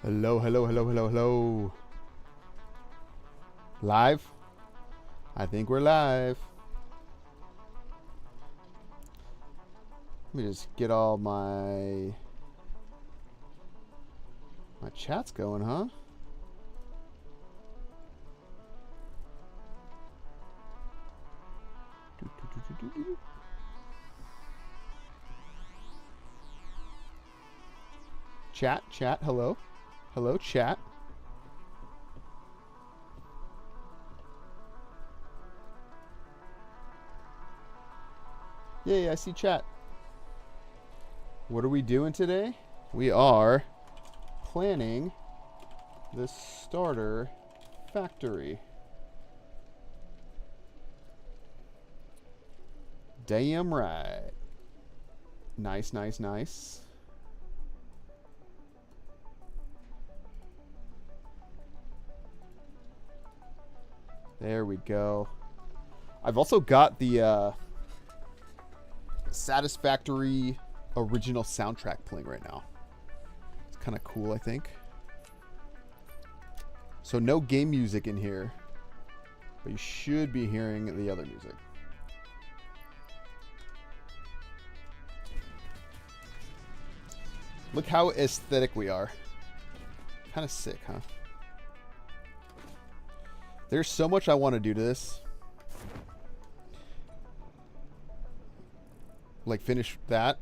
Hello, hello, hello, hello, hello. Live? I think we're live. Let me just get all my chats going, huh? Chat, hello. Hello, chat. Yeah, I see chat. What are we doing today? We are planning the starter factory. Damn right. Nice, nice, nice. There we go. I've also got the Satisfactory original soundtrack playing right now. It's kind of cool, I think. So no game music in here, but you should be hearing the other music. Look how aesthetic we are. Kind of sick, huh? There's so much I want to do to this. Like finish that.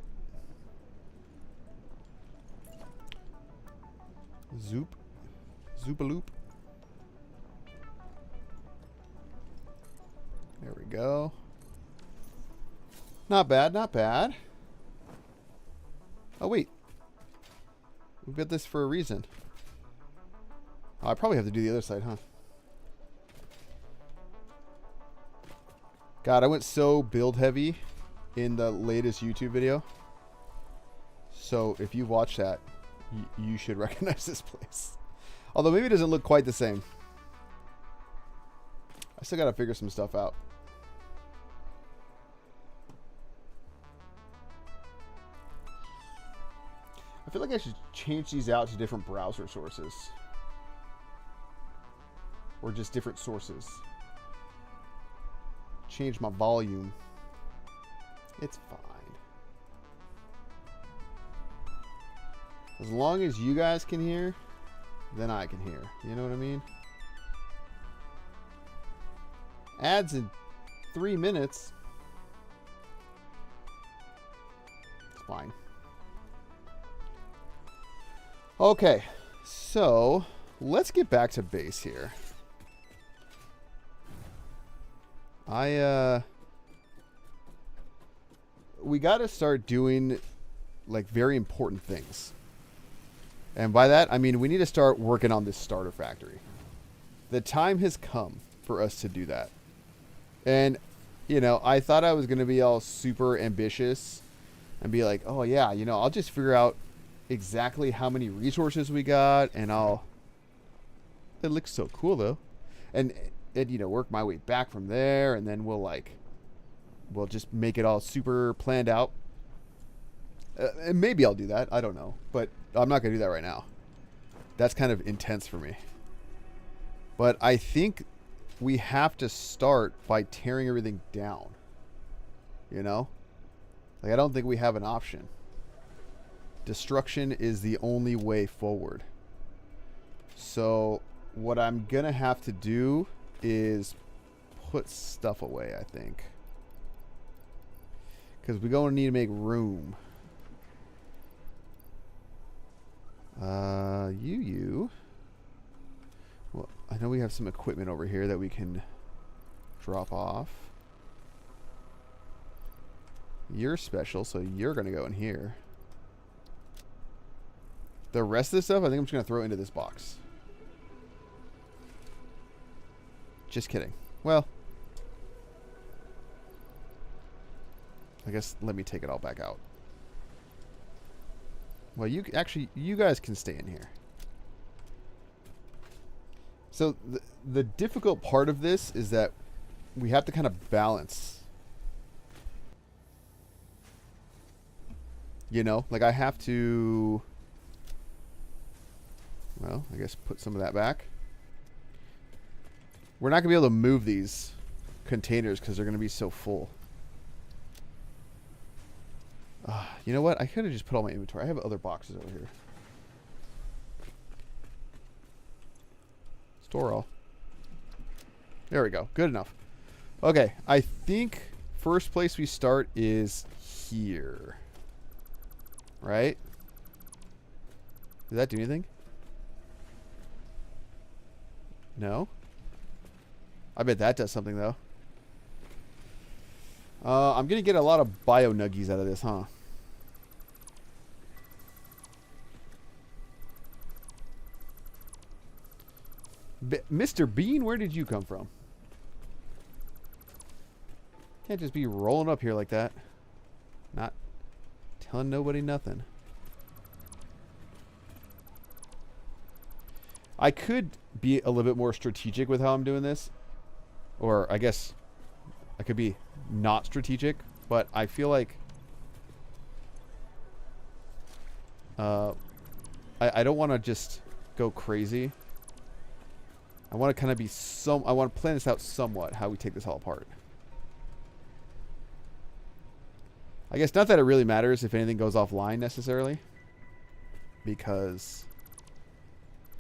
Zoop. Zoopaloop. There we go. Not bad, not bad. Oh, wait. We built this for a reason. Oh, I probably have to do the other side, huh? God, I went so build heavy in the latest YouTube video. So if you watch that, you should recognize this place. Although maybe it doesn't look quite the same. I still got to figure some stuff out. I feel like I should change these out to different browser sources. Or just different sources. Change my volume. It's fine. As long as you guys can hear, then I can hear. You know what I mean? Ads in 3 minutes. It's fine. Okay, so let's get back to base here. We got to start doing like very important things. And by that, I mean we need to start working on this starter factory. The time has come for us to do that. And, you know, I thought I was going to be all super ambitious and be like, oh yeah, you know, I'll just figure out exactly how many resources we got and it looks so cool though. And you know, work my way back from there, and then we'll just make it all super planned out. And maybe I'll do that. I don't know, but I'm not gonna do that right now. That's kind of intense for me. But I think we have to start by tearing everything down. You know, like I don't think we have an option. Destruction is the only way forward. So what I'm gonna have to do is put stuff away, I think. Because we're going to need to make room. You. Well, I know we have some equipment over here that we can drop off. You're special, so you're going to go in here. The rest of the stuff, I think I'm just going to throw into this box. Just kidding. Well, I guess let me take it all back out. Well, you guys can stay in here. So the difficult part of this is that we have to kind of balance. You know, like I have to know, I guess put some of that back. We're not going to be able to move these containers because they're going to be so full. You know what? I could have just put all my inventory. I have other boxes over here. Store all. There we go. Good enough. Okay. I think first place we start is here. Right? Did that do anything? No? I bet that does something, though. I'm going to get a lot of bio nuggies out of this, huh? Mr. Bean, where did you come from? Can't just be rolling up here like that. Not telling nobody nothing. I could be a little bit more strategic with how I'm doing this. Or I guess I could be not strategic, but I feel like I don't want to just go crazy. I want to kind of be I want to plan this out somewhat, how we take this all apart. I guess not that it really matters if anything goes offline necessarily. Because,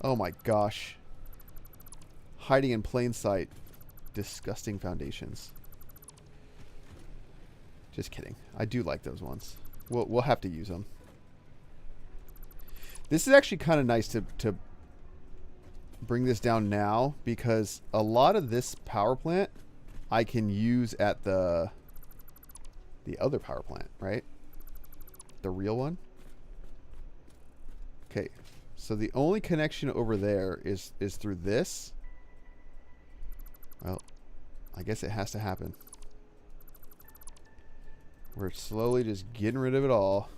oh my gosh. Hiding in plain sight. Disgusting foundations. Just kidding. I do like those ones. We'll have to use them. This is actually kind of nice to bring this down now, because a lot of this power plant I can use at the other power plant, right? The real one. Okay, so the only connection over there is through this. Well, I guess it has to happen. We're slowly just getting rid of it all.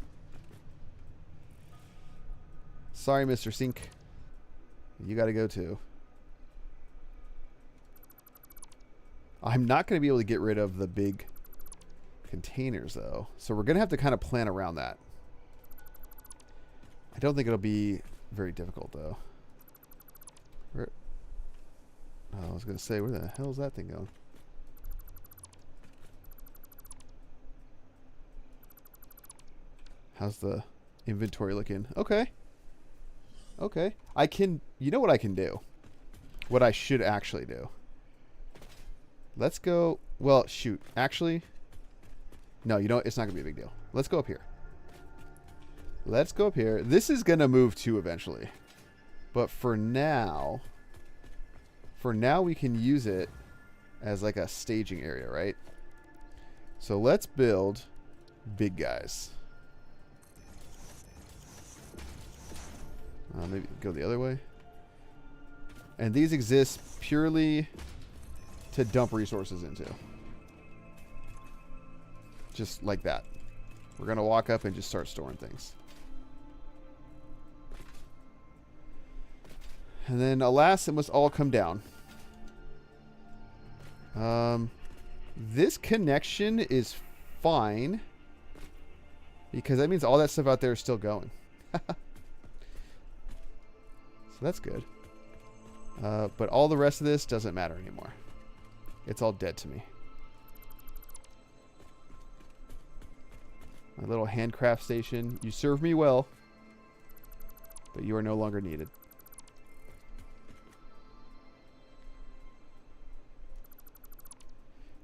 Sorry, Mr. Sink. You got to go too. I'm not going to be able to get rid of the big containers, though. So we're going to have to kind of plan around that. I don't think it'll be very difficult, though. I was going to say, where the hell is that thing going? How's the inventory looking? Okay. Okay. I can... You know what I can do? What I should actually do. Let's go... Well, shoot. Actually... No, you know what? It's not going to be a big deal. Let's go up here. Let's go up here. This is going to move too eventually. But for now... For now, we can use it as like a staging area, right? So let's build big guys. Maybe go the other way. And these exist purely to dump resources into. Just like that. We're going to walk up and just start storing things. And then, alas, it must all come down. This connection is fine. Because that means all that stuff out there is still going. So that's good. But all the rest of this doesn't matter anymore. It's all dead to me. My little handcraft station. You serve me well. But you are no longer needed.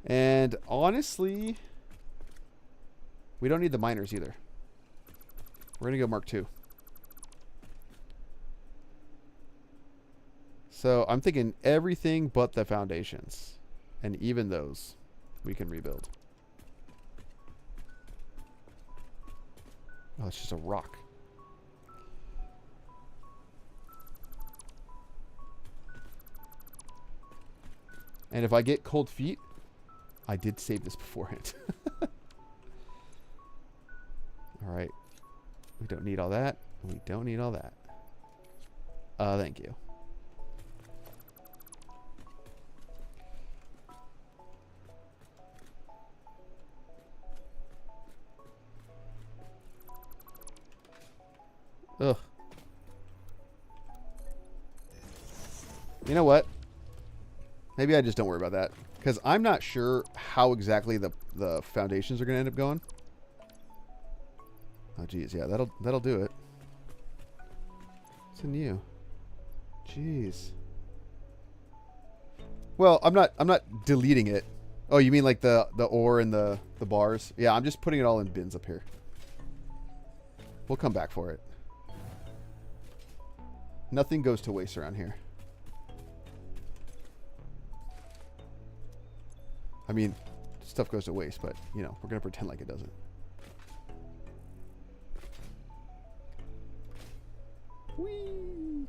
And honestly, we don't need the miners either. We're going to go Mark II. So I'm thinking everything but the foundations. And even those we can rebuild. Oh, it's just a rock. And if I get cold feet, I did save this beforehand. Alright. We don't need all that. We don't need all that. Thank you. Ugh. You know what? Maybe I just don't worry about that. Because I'm not sure how exactly the foundations are going to end up going. Oh, geez. Yeah, that'll do it. What's in you? Jeez. Well, I'm not deleting it. Oh, you mean like the ore and the bars? Yeah, I'm just putting it all in bins up here. We'll come back for it. Nothing goes to waste around here. I mean, stuff goes to waste, but, you know, we're going to pretend like it doesn't. Whee!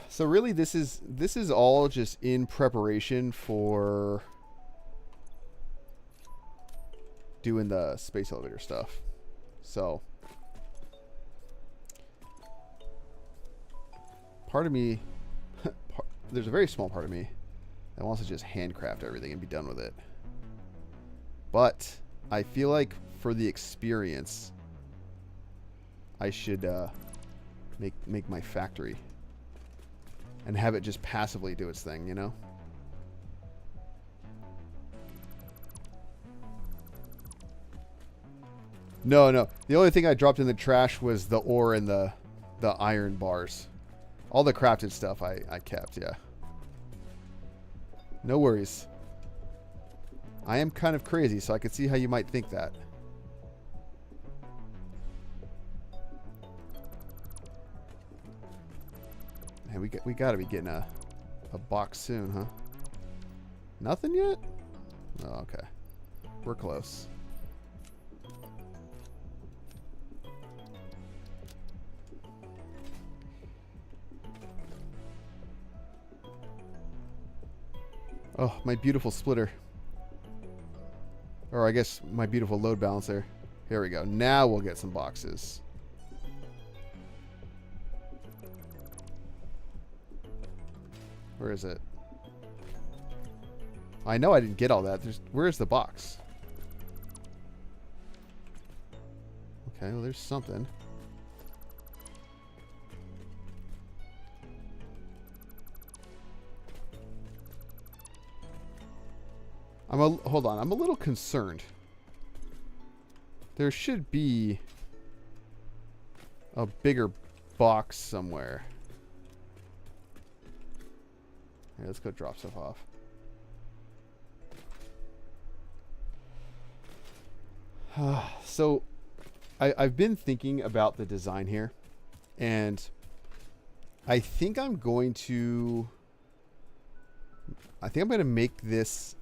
So really, this is all just in preparation for doing the space elevator stuff. So part of me, there's a very small part of me that wants to just handcraft everything and be done with it. But I feel like for the experience, I should make my factory and have it just passively do its thing, you know? No. The only thing I dropped in the trash was the ore and the iron bars. All the crafted stuff I kept, yeah. No worries. I am kind of crazy, so I could see how you might think that. Man, we gotta be getting a box soon, huh? Nothing yet? Oh, okay. We're close. Oh, my beautiful splitter. Or I guess my beautiful load balancer. Here we go. Now we'll get some boxes. Where is it? I know I didn't get all that. Where's the box? Okay, well, there's something. Hold on. I'm a little concerned. There should be a bigger box somewhere. Here, let's go drop stuff off. So, I've been thinking about the design here, and I think I'm going to make this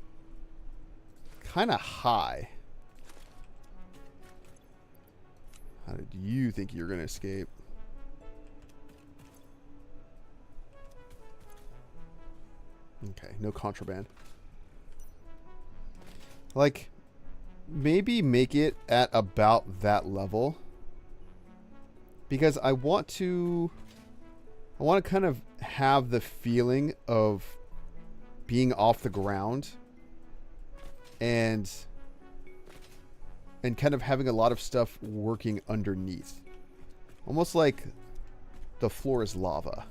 kind of high. How did you think you were going to escape? Okay, no contraband. Like, maybe make it at about that level. Because I want to kind of have the feeling of being off the ground and kind of having a lot of stuff working underneath. Almost like the floor is lava.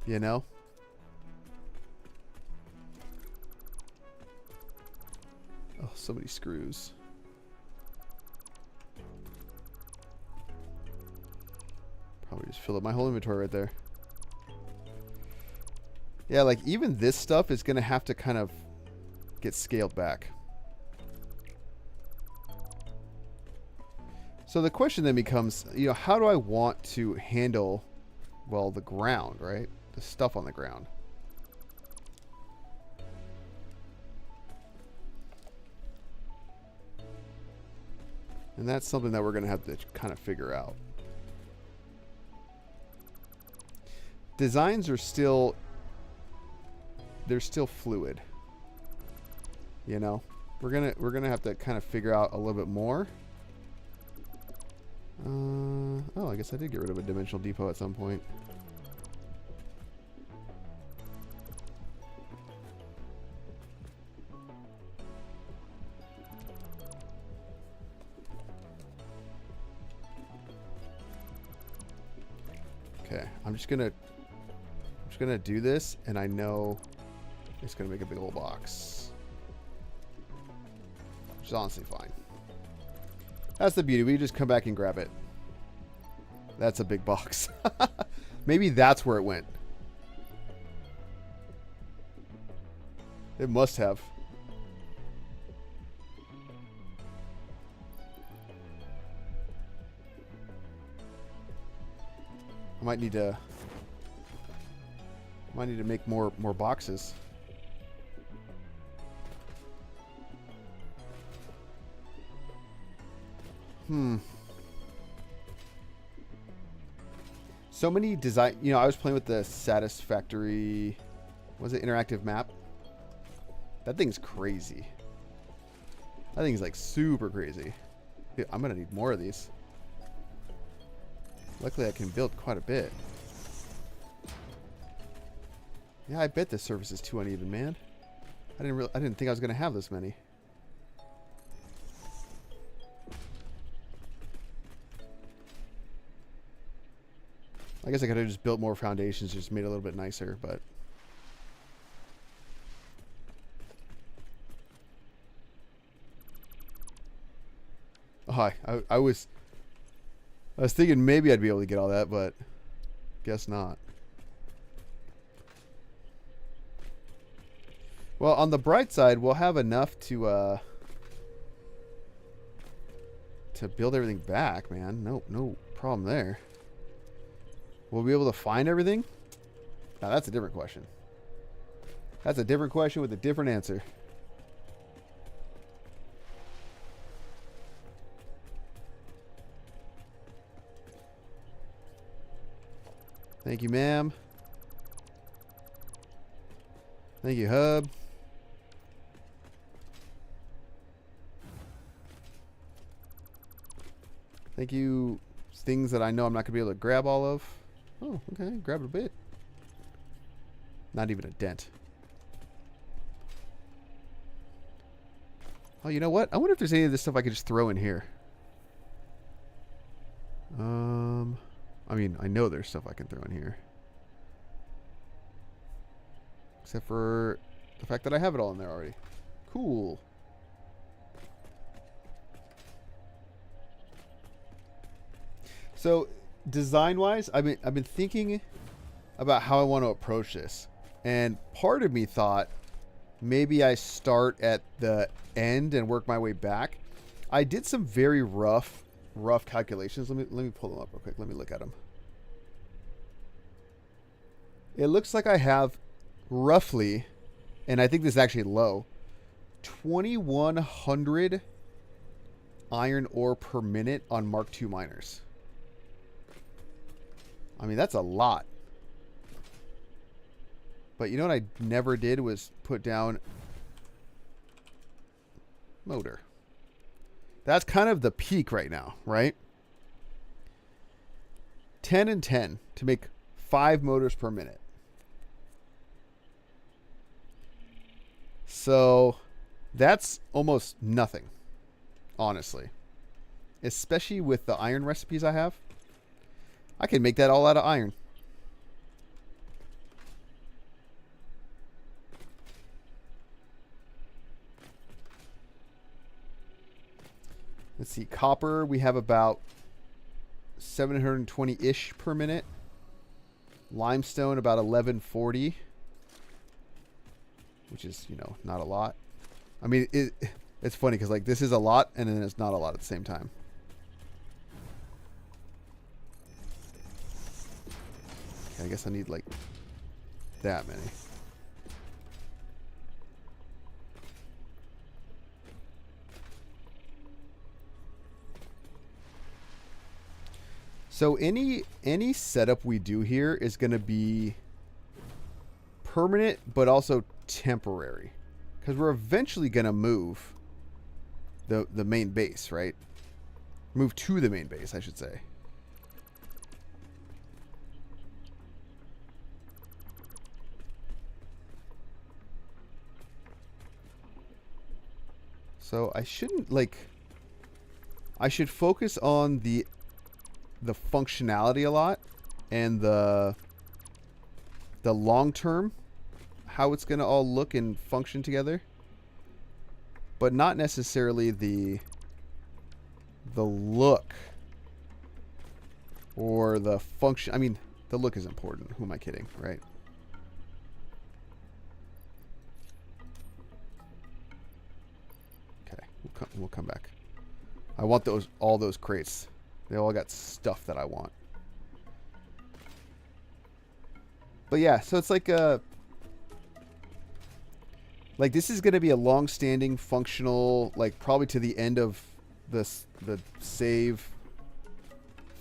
You know? Oh, so many screws. Probably just fill up my whole inventory right there. Yeah, like even this stuff is going to have to kind of get scaled back. So the question then becomes, you know, how do I want to handle, well, the ground, right? The stuff on the ground. And that's something that we're going to have to kind of figure out. Designs are still, they're still fluid. You know, we're gonna have to kind of figure out a little bit more. Oh, I guess I did get rid of a dimensional depot at some point. Okay, I'm just gonna do this, and I know it's gonna make a big old box, which is honestly fine. That's the beauty. We just come back and grab it. That's a big box. Maybe that's where it went. It must have. I might need to make more boxes. So many design, you know, I was playing with the Satisfactory, was it interactive map? That thing's crazy. That thing's like super crazy. Dude, I'm gonna need more of these. Luckily I can build quite a bit. Yeah, I bet this surface is too uneven, man. I didn't think I was gonna have this many. I guess I could have just built more foundations, just made it a little bit nicer, but oh, I was thinking maybe I'd be able to get all that, but guess not. Well, on the bright side, we'll have enough to build everything back, man. No problem there. Will we be able to find everything? Now, that's a different question. That's a different question with a different answer. Thank you, ma'am. Thank you, hub. Thank you, things that I know I'm not going to be able to grab all of. Oh, okay. Grab a bit. Not even a dent. Oh, you know what? I wonder if there's any of this stuff I could just throw in here. I mean, I know there's stuff I can throw in here. Except for the fact that I have it all in there already. Cool. So, design-wise, I've been thinking about how I want to approach this, and part of me thought maybe I start at the end and work my way back. I did some very rough calculations. Let me pull them up real quick. Let me look at them. It looks like I have roughly, and I think this is actually low, 2,100 iron ore per minute on Mark II miners. I mean, that's a lot. But you know what I never did was put down motor. That's kind of the peak right now, right? 10 and 10 to make 5 motors per minute. So that's almost nothing, honestly. Especially with the iron recipes I have. I can make that all out of iron. Let's see, copper, we have about 720-ish per minute. Limestone, about 1140. Which is, you know, not a lot. I mean, it's funny because, like, this is a lot, and then it's not a lot at the same time. Okay, I guess I need, like, that many. So any setup we do here is going to be permanent, but also temporary, because we're eventually going to move the main base, right? Move to the main base, I should say. So I shouldn't, like, I should focus on the functionality a lot and the long term, how it's going to all look and function together, but not necessarily the look or the function. I mean, the look is important. Who am I kidding, right? Okay, we'll come back. I want all those crates. They all got stuff that I want. But yeah, so it's like this is going to be a long-standing, functional, like probably to the end of the save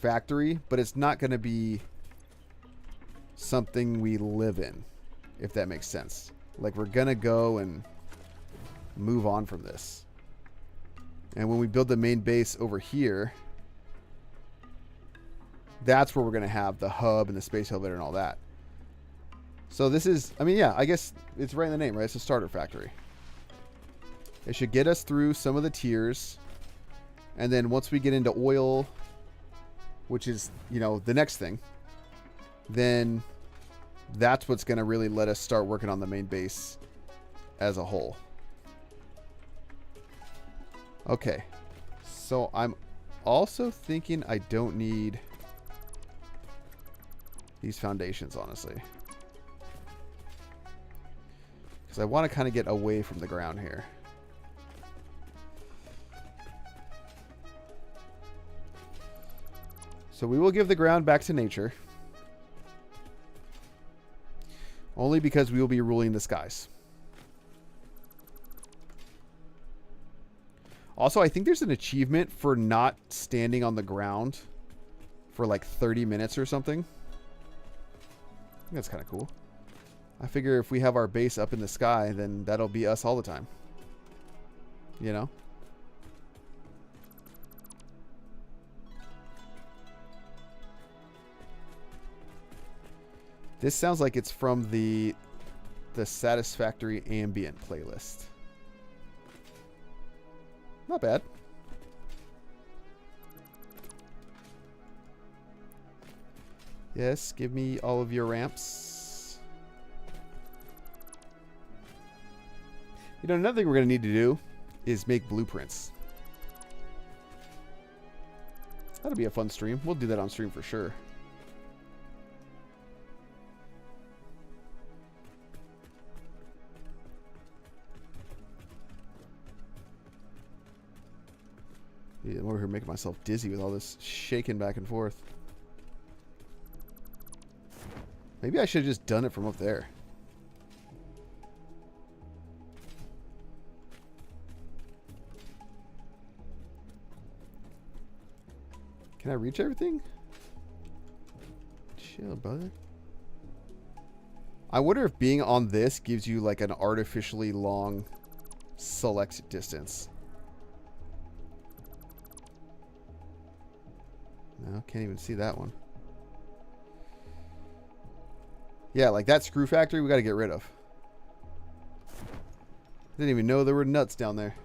factory, but it's not going to be something we live in, if that makes sense. Like, we're going to go and move on from this. And when we build the main base over here, that's where we're going to have the hub and the space elevator and all that. So this is, I mean, yeah, I guess it's right in the name, right? It's a starter factory. It should get us through some of the tiers. And then once we get into oil, which is, you know, the next thing, then that's what's going to really let us start working on the main base as a whole. Okay. So I'm also thinking I don't need these foundations, honestly. Because I want to kind of get away from the ground here. So we will give the ground back to nature. Only because we will be ruling the skies. Also, I think there's an achievement for not standing on the ground for like 30 minutes or something. I think that's kind of cool. I figure if we have our base up in the sky, then that'll be us all the time. You know? This sounds like it's from the Satisfactory Ambient playlist. Not bad. Yes, give me all of your ramps. You know, another thing we're going to need to do is make blueprints. That'll be a fun stream. We'll do that on stream for sure. Yeah, I'm over here making myself dizzy with all this shaking back and forth. Maybe I should have just done it from up there. Can I reach everything? Chill, brother. I wonder if being on this gives you like an artificially long select distance. No, can't even see that one. Yeah, like that screw factory we got to get rid of. Didn't even know there were nuts down there.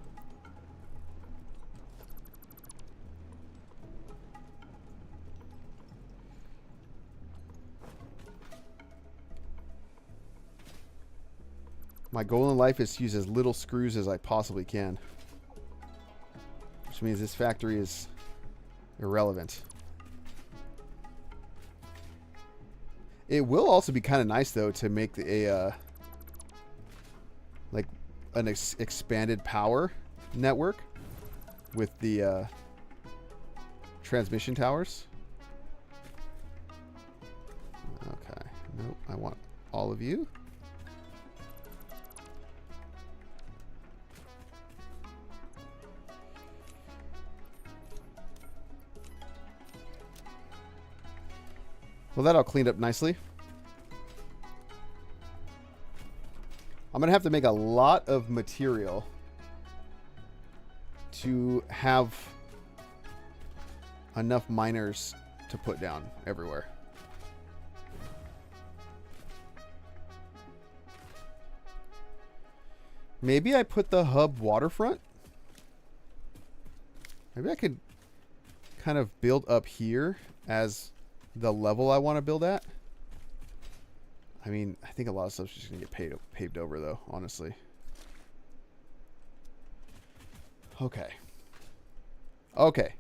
My goal in life is to use as little screws as I possibly can. Which means this factory is irrelevant. It will also be kind of nice, though, to make like an expanded power network with the transmission towers. Okay. Nope. I want all of you. Well, that all cleaned up nicely. I'm going to have to make a lot of material to have enough miners to put down everywhere. Maybe I put the hub waterfront. Maybe I could kind of build up here as the level I want to build at. I mean, I think a lot of stuff's just going to get paved over, though, honestly. Okay. Okay.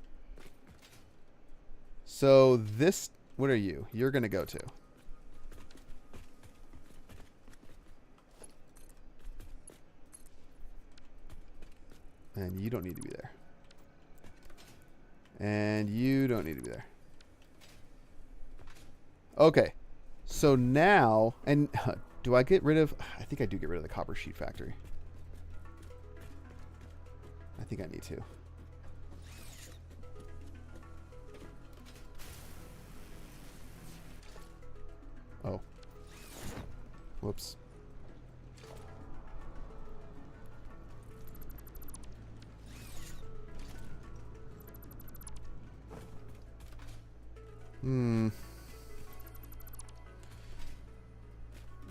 So this, what are you? You're going to go to. And you don't need to be there. And you don't need to be there. Okay. So now, and do I get rid of, I think I do get rid of the copper sheet factory. I think I need to. Oh. Whoops.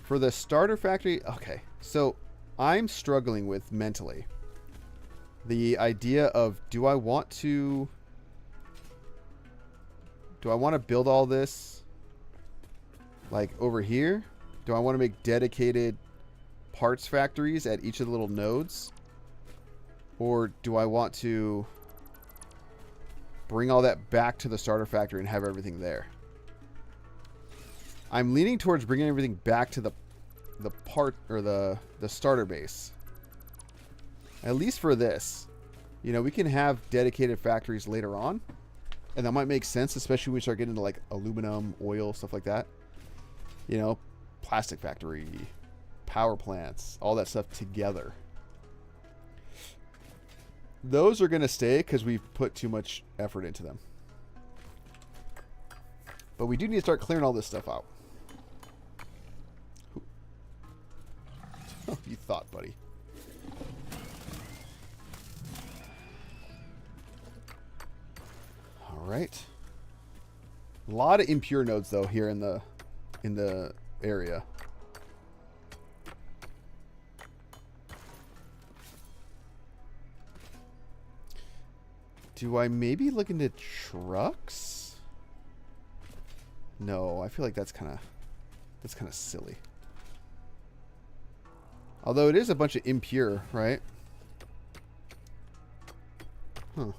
For the starter factory, okay. So I'm struggling with mentally the idea of do I want to build all this like over here? Do I want to make dedicated parts factories at each of the little nodes? Or do I want to bring all that back to the starter factory and have everything there? I'm leaning towards bringing everything back to the part or the starter base. At least for this. You know, we can have dedicated factories later on. And that might make sense, especially when we start getting into like aluminum, oil, stuff like that. You know, plastic factory, power plants, all that stuff together. Those are going to stay because we've put too much effort into them. But we do need to start clearing all this stuff out. Oh, you thought, buddy. All right. A lot of impure nodes, though, here in the area. Do I maybe look into trucks? No, I feel like that's kind of silly. Although it is a bunch of impure, right? Huh.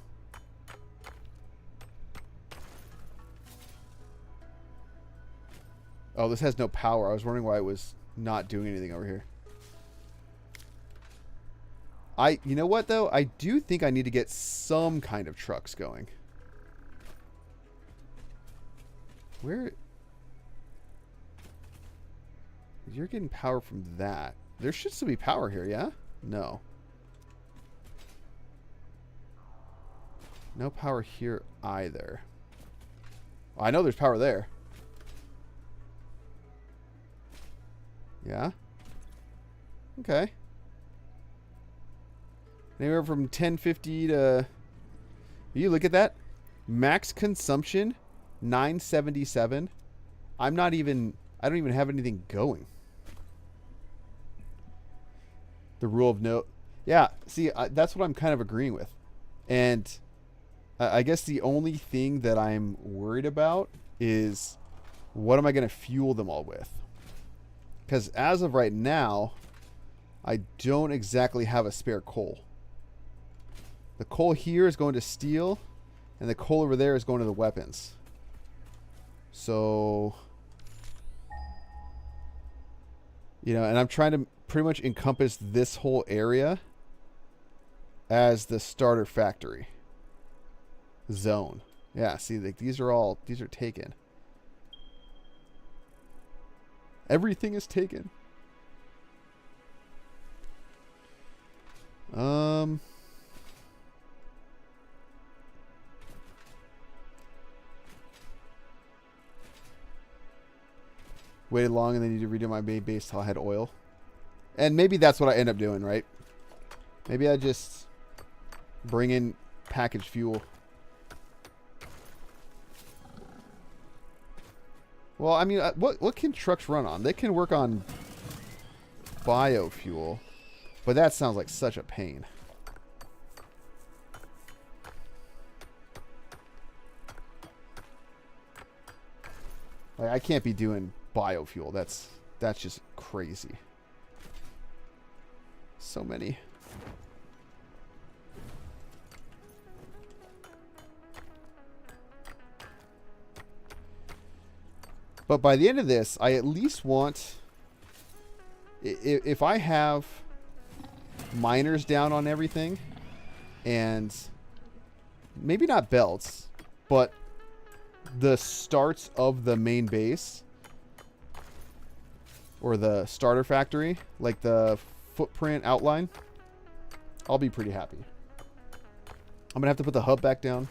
Oh, this has no power. I was wondering why it was not doing anything over here. You know what, though? I do think I need to get some kind of trucks going. Where? You're getting power from that. There should still be power here, yeah? No. No power here either. I know there's power there. Yeah? Okay. Anywhere from 1050 to... You look at that. Max consumption, 977. I don't even have anything going. The rule of no... Yeah, see, that's what I'm kind of agreeing with. And I guess the only thing that I'm worried about is what am I going to fuel them all with? Because as of right now, I don't exactly have a spare coal. The coal here is going to steel, and the coal over there is going to the weapons. So... You know, and I'm trying to pretty much encompass this whole area as the starter factory zone. Yeah, see, like these are taken. Everything is taken. Waited long and then need to redo my main base till I had oil. And maybe that's what I end up doing, right? Maybe I just bring in packaged fuel. Well, I mean, what can trucks run on? They can work on biofuel, but that sounds like such a pain. Like, I can't be doing biofuel. That's just crazy. So many. But by the end of this, I at least want... If I have miners down on everything, and maybe not belts, but the starts of the main base, or the starter factory, like the footprint outline, I'll be pretty happy. I'm going to have to put the hub back down.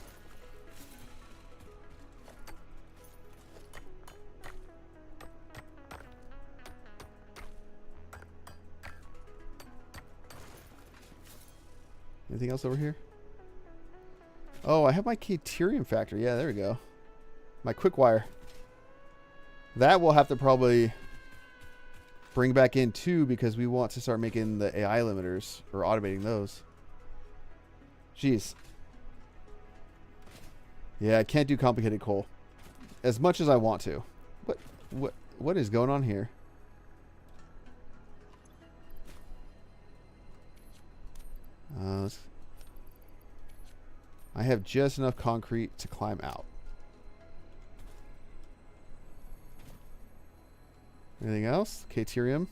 Anything else over here? Oh, I have my Caterium factory. Yeah, there we go. My quick wire. That we'll have to probably bring back in too, because we want to start making the AI limiters, or automating those. Jeez. Yeah, I can't do complicated coal as much as I want to. What is going on here? I have just enough concrete to climb out. Anything else? Caterium.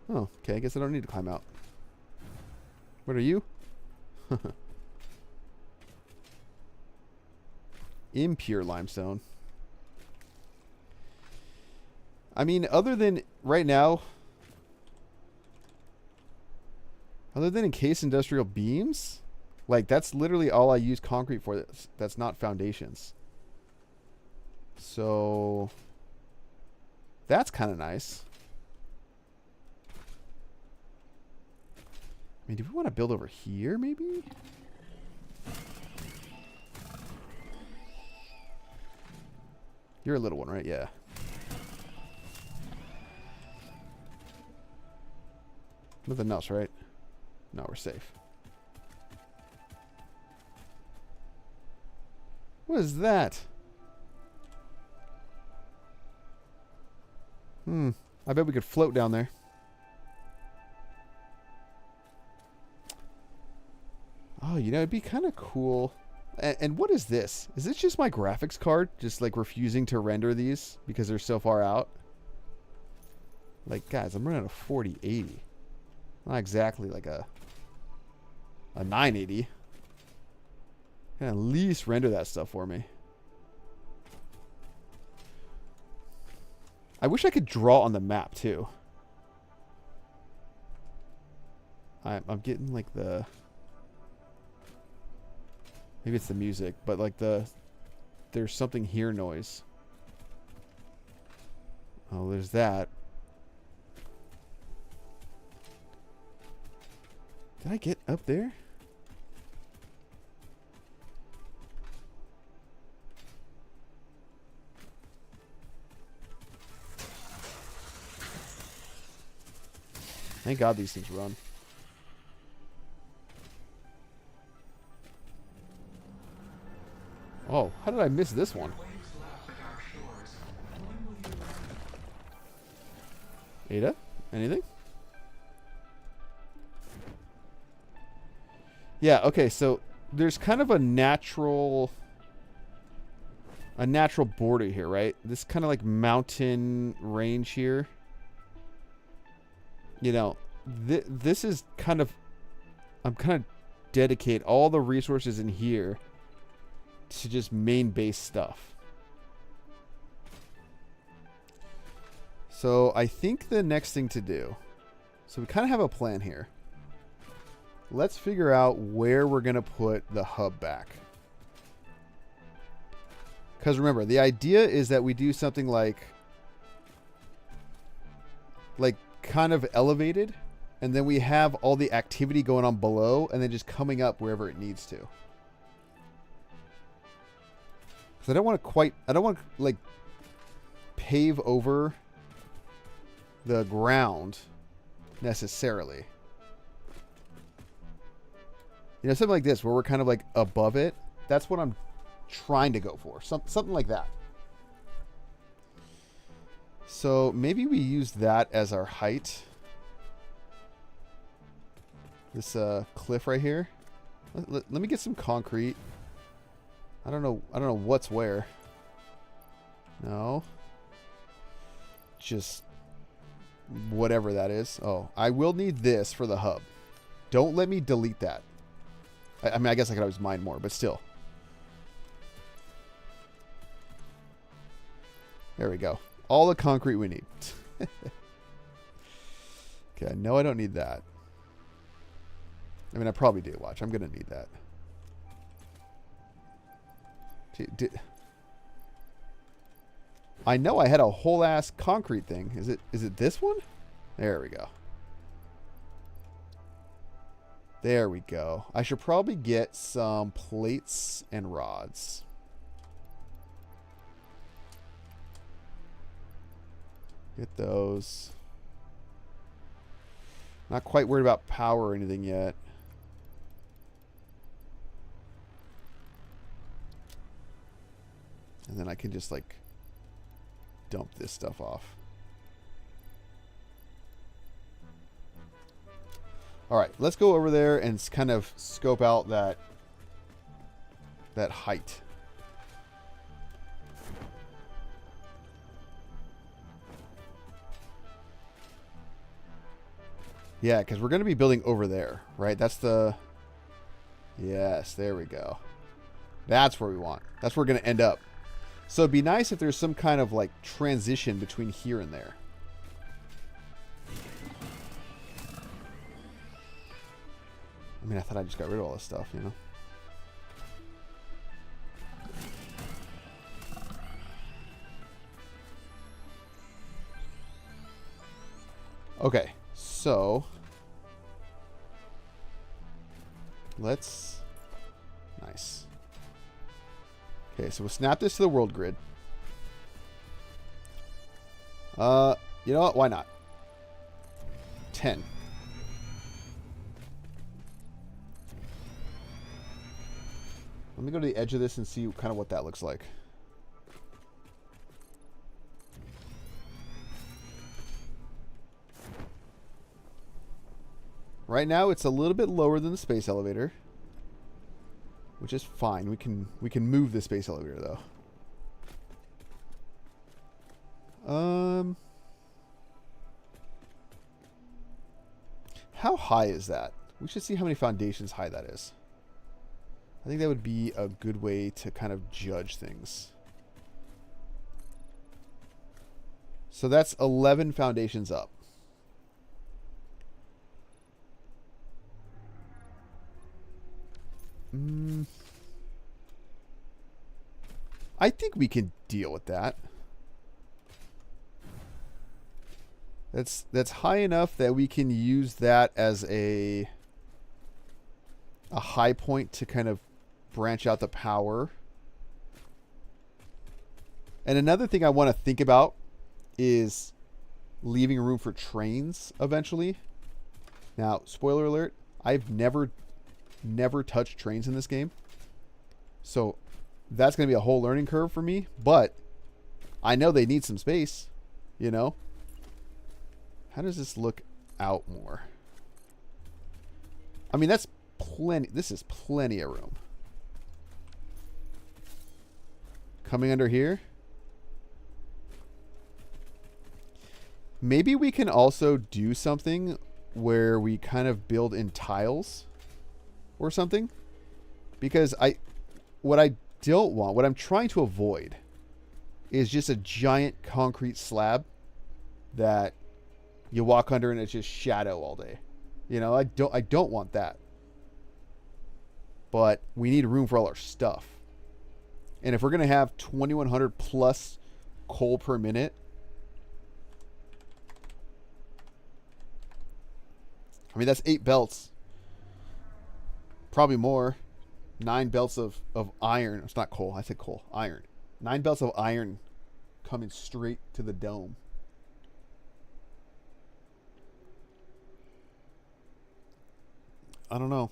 Oh, okay. I guess I don't need to climb out. What are you? Impure limestone. I mean, other than right now, other than encased industrial beams, like that's literally all I use concrete for. That's not foundations. So that's kind of nice. I mean, do we want to build over here maybe? You're a little one, right? Yeah. Nothing else, right? No, we're safe. What is that? I bet we could float down there. Oh, you know, it'd be kind of cool. And what is this? Is this just my graphics card? Just like refusing to render these because they're so far out? Like, guys, I'm running a 4080. Not exactly like a 980. Can at least render that stuff for me. I wish I could draw on the map too. I'm getting like the... Maybe it's the music, but like there's something here noise. Oh, there's that. Did I get up there? Thank God these things run. Oh, how did I miss this one? Ada? Anything? Yeah, okay, so there's kind of a natural border here, right? This kind of like mountain range here. You know, this is kind of... I'm kind of dedicate all the resources in here to just main base stuff. So I think the next thing to do... So we kind of have a plan here. Let's figure out where we're going to put the hub back. Because remember, the idea is that we do something like kind of elevated, and then we have all the activity going on below, and then just coming up wherever it needs to. Because I don't want to like pave over the ground necessarily. You know, something like this where we're kind of like above it. That's what I'm trying to go for. Something like that. So maybe we use that as our height. This cliff right here. Let me get some concrete. I don't know what's where. No. Just whatever that is. Oh, I will need this for the hub. Don't let me delete that. I mean, I guess I could always mine more, but still. There we go. All the concrete we need. Okay, no, I don't need that. I mean, I probably do. Watch, I'm going to need that. I know I had a whole ass concrete thing. Is it this one? There we go. There we go. I should probably get some plates and rods. Get those. Not quite worried about power or anything yet. And then I can just like dump this stuff off. All right, let's go over there and kind of scope out that height. Yeah, because we're going to be building over there, right? That's the... Yes, there we go. That's where we want. That's where we're going to end up. So it'd be nice if there's some kind of like transition between here and there. I mean, I thought I just got rid of all this stuff, you know? Okay, so let's... Nice. Okay, so we'll snap this to the world grid. You know what? Why not? 10. Let me go to the edge of this and see kind of what that looks like. Right now, it's a little bit lower than the space elevator, which is fine. We can move the space elevator though. How high is that? We should see how many foundations high that is. I think that would be a good way to kind of judge things. So that's 11 foundations up. I think we can deal with that. That's high enough that we can use that as a high point to kind of branch out the power. And another thing I want to think about is leaving room for trains eventually. Now, spoiler alert, I've never touched trains in this game. So that's going to be a whole learning curve for me, but I know they need some space, you know? How does this look out more? I mean, that's plenty. This is plenty of room. Coming under here. Maybe we can also do something where we kind of build in tiles or something. Because what I don't want, what I'm trying to avoid is just a giant concrete slab that you walk under and it's just shadow all day. You know, I don't want that. But we need room for all our stuff. And if we're going to have 2100 plus coal per minute, I mean, that's 8 belts. Probably more. 9 belts of iron. It's not coal. I said coal. Iron. 9 belts of iron coming straight to the dome. I don't know.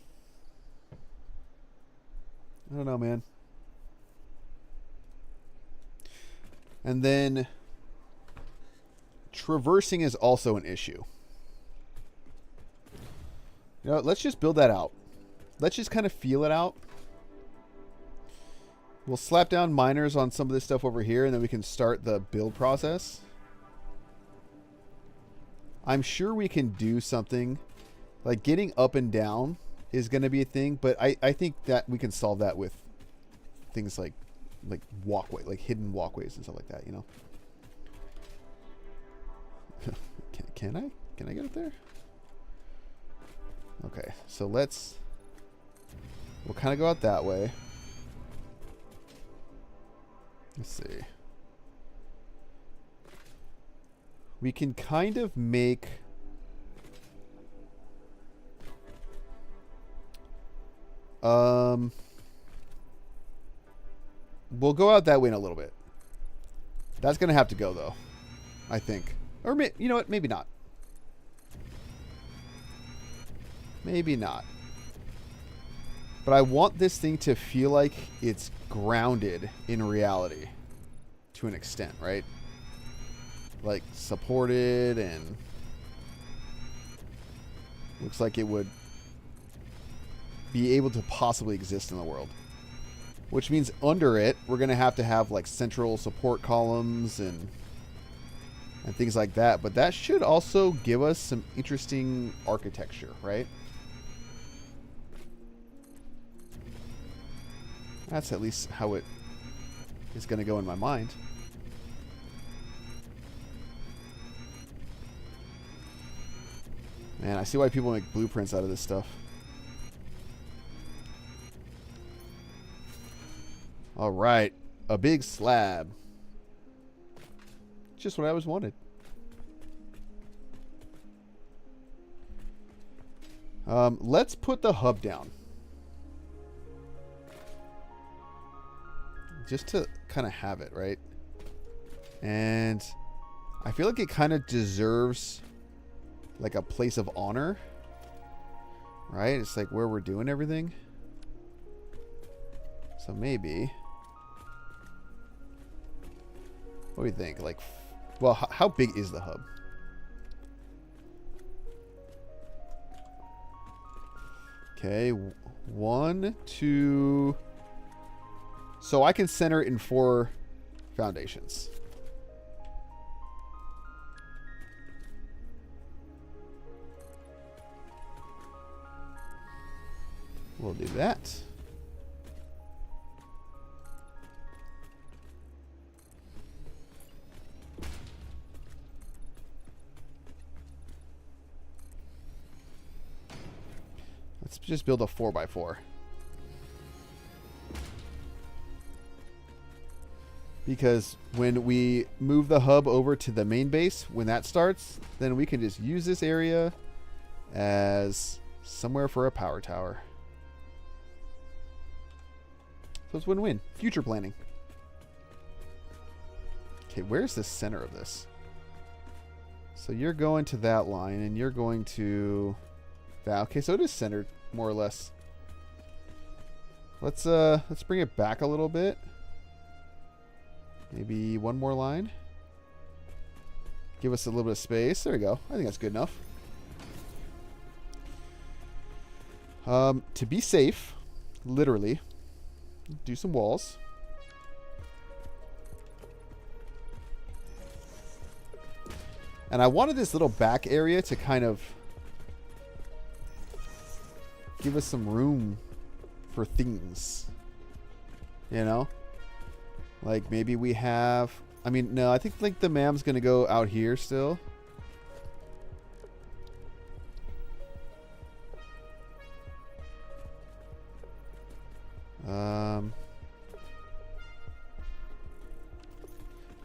I don't know, man. And then traversing is also an issue. You know, let's just build that out. Let's just kind of feel it out. We'll slap down miners on some of this stuff over here, and then we can start the build process. I'm sure we can do something. Like getting up and down is going to be a thing, but I think that we can solve that with things like walkway, like hidden walkways and stuff like that, you know? Can I get up there? Okay, so we'll kind of go out that way. Let's see. We can kind of make we'll go out that way in a little bit. That's going to have to go though, I think. Or you know what? Maybe not. Maybe not. But I want this thing to feel like it's grounded in reality to an extent, right? Like supported and looks like it would be able to possibly exist in the world. Which means under it, we're going to have like central support columns and things like that. But that should also give us some interesting architecture, right? That's at least how it is going to go in my mind. Man, I see why people make blueprints out of this stuff. All right, a big slab. Just what I always wanted. Let's put the hub down. Just to kind of have it, right? And I feel like it kind of deserves like a place of honor, right? It's like where we're doing everything. So maybe. What do you think? Like, well, how big is the hub? Okay, 1, 2. So I can center it in 4 foundations. We'll do that. Let's just build a 4x4. Because when we move the hub over to the main base, when that starts, then we can just use this area as somewhere for a power tower. So it's win-win. Future planning. Okay, where's the center of this? So you're going to that line, and you're going to that. Okay, so it is centered, more or less. Let's bring it back a little bit. Maybe one more line. Give us a little bit of space. There we go. I think that's good enough. To be safe, literally, do some walls. And I wanted this little back area to kind of give us some room for things. You know? Like maybe we have... I mean, no, I think like the MAM's going to go out here still.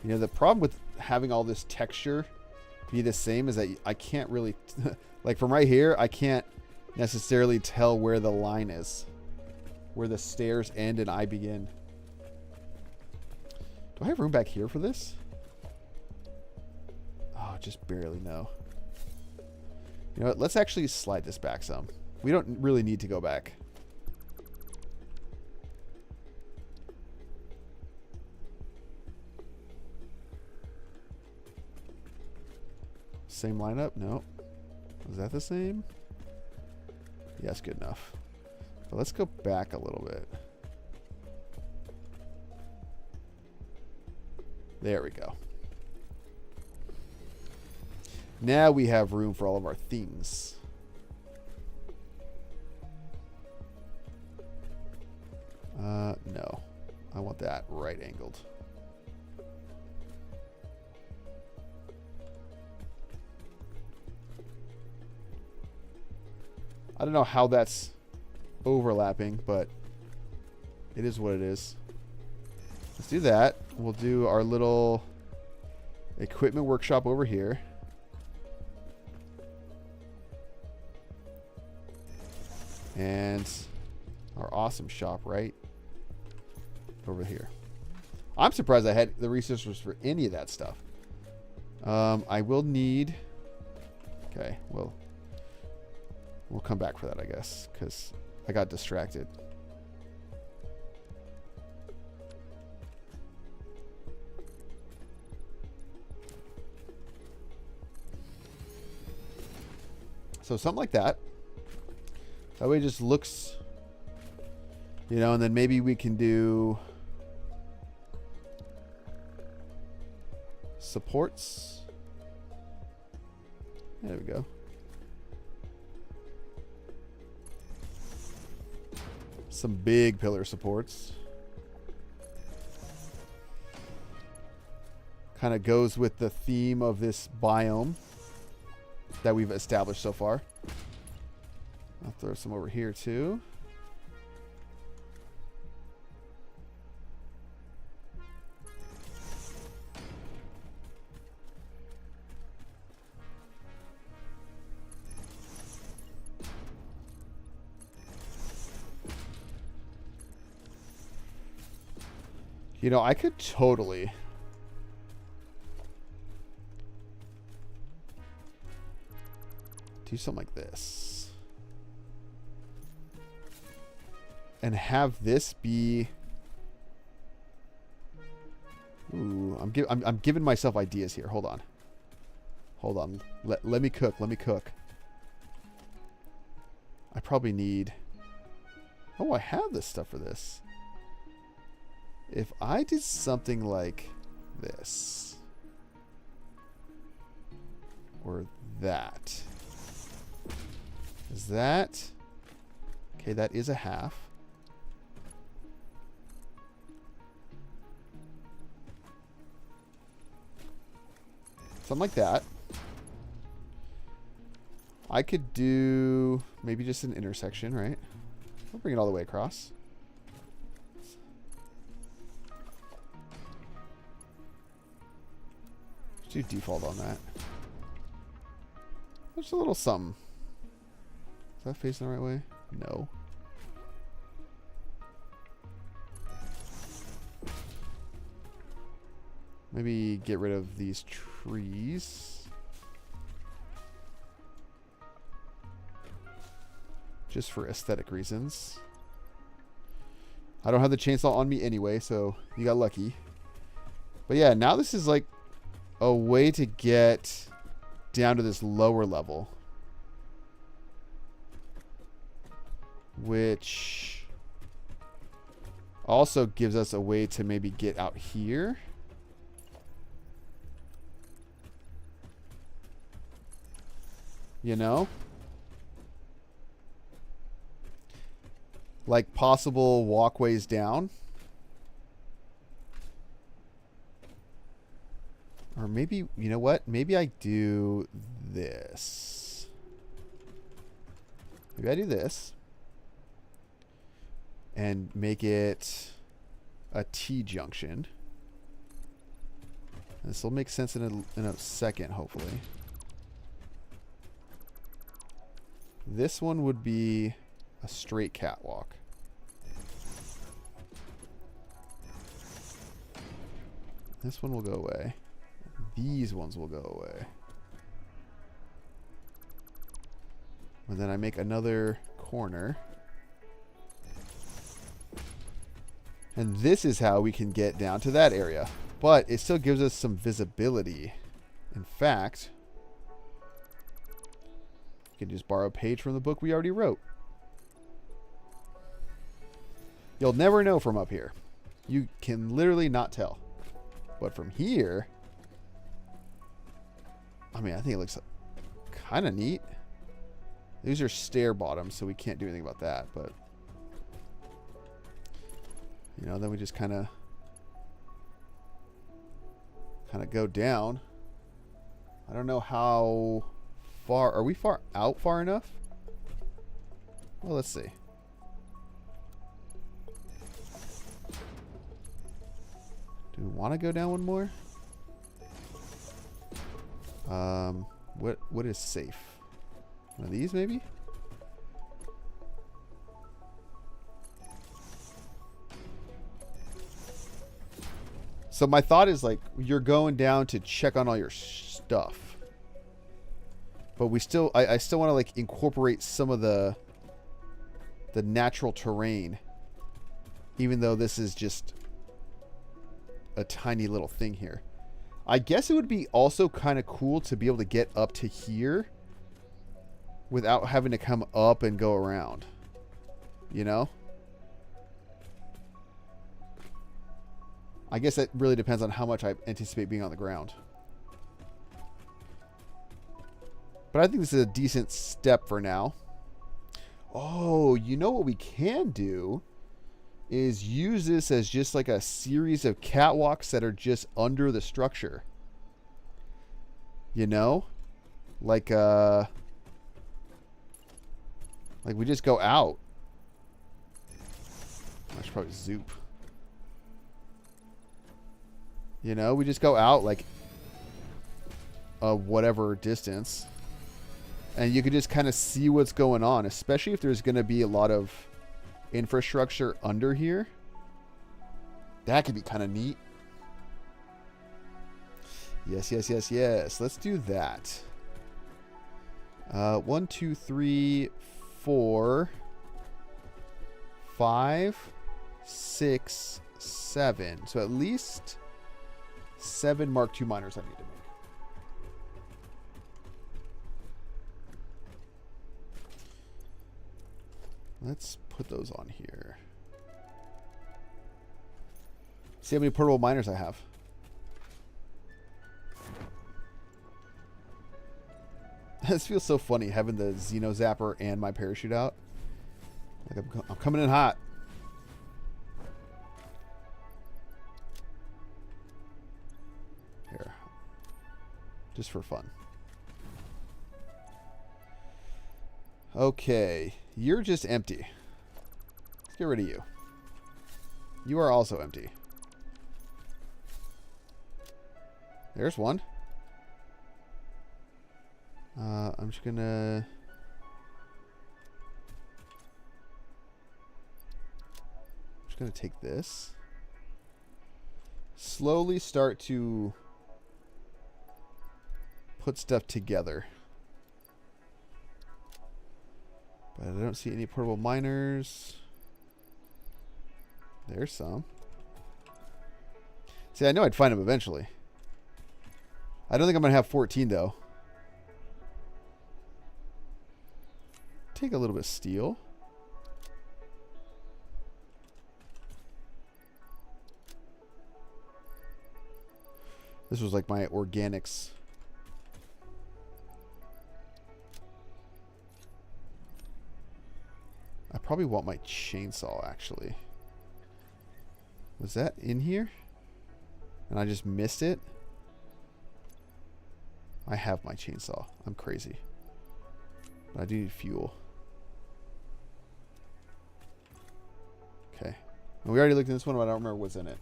You know, the problem with having all this texture be the same is that I can't really... like from right here, I can't necessarily tell where the line is. Where the stairs end and I begin. Do I have room back here for this? Oh, just barely, no. You know what? Let's actually slide this back some. We don't really need to go back. Same lineup? No. Is that the same? Yes, good enough. But let's go back a little bit. There we go. Now we have room for all of our things. No. I want that right angled. I don't know how that's overlapping, but it is what it is. Let's do that. We'll do our little equipment workshop over here. And our awesome shop right over here. I'm surprised I had the resources for any of that stuff. I will need... Okay, well... We'll come back for that, I guess, because I got distracted. So something like that. That way it just looks, you know, and then maybe we can do supports. There we go. Some big pillar supports. Kind of goes with the theme of this biome that we've established so far. I'll throw some over here too. You know, I could totally do something like this and have this be... Ooh, I'm giving myself ideas here. Hold on. Hold on. Let me cook. Let me cook. I probably need... Oh, I have this stuff for this. If I did something like this or that, is that okay? That is a half. Something like that. I could do maybe just an intersection, right? I'll bring it all the way across. Do default on that. Just a little something. Is that facing the right way? No. Maybe get rid of these trees. Just for aesthetic reasons. I don't have the chainsaw on me anyway, so you got lucky. But yeah, now this is like a way to get down to this lower level, which also gives us a way to maybe get out here. You know? Like possible walkways down. Or maybe, you know what? Maybe I do this. Maybe I do this. And make it a T-junction. This will make sense in a second, hopefully. This one would be a straight catwalk. This one will go away. These ones will go away. And then I make another corner. And this is how we can get down to that area. But it still gives us some visibility. In fact, You can just borrow a page from the book we already wrote. You'll never know from up here. You can literally not tell. But from here, I mean, I think it looks kind of neat. These are stair bottoms, so we can't do anything about that. But, you know, then we just kind of go down. I don't know how far. Are we far enough? Well, let's see. Do we want to go down one more? What is safe? One of these, maybe? So my thought is, like, you're going down to check on all your stuff. But we still, I still want to, like, incorporate some of the natural terrain. Even though this is just a tiny little thing here. I guess it would be also kind of cool to be able to get up to here without having to come up and go around. You know? I guess that really depends on how much I anticipate being on the ground. But I think this is a decent step for now. Oh, you know what we can do is use this as just like a series of catwalks that are just under the structure. You know? Like we just go out. I should probably zoop. You know, we just go out like a whatever distance. And you can just kind of see what's going on, especially if there's going to be a lot of infrastructure under here. That could be kind of neat. Yes, yes, yes, yes. Let's do that. 1, 2, 3, 4, 5, 6, 7. So at least 7 Mark II miners I need to make. Let's put those on here. See how many portable miners I have. This feels so funny having the Xeno Zapper and my parachute out. Like I'm coming in hot. Here. Just for fun. Okay. You're just empty. Let's get rid of you. You are also empty. There's one. I'm just gonna... take this. Slowly start to put stuff together. But I don't see any portable miners. There's some. See, I know I'd find them eventually. I don't think I'm going to have 14, though. Take a little bit of steel. This was like my organics. I probably want my chainsaw, actually. Was that in here? And I just missed it? I have my chainsaw. I'm crazy. But I do need fuel. Okay. And we already looked at this one, but I don't remember what's in it.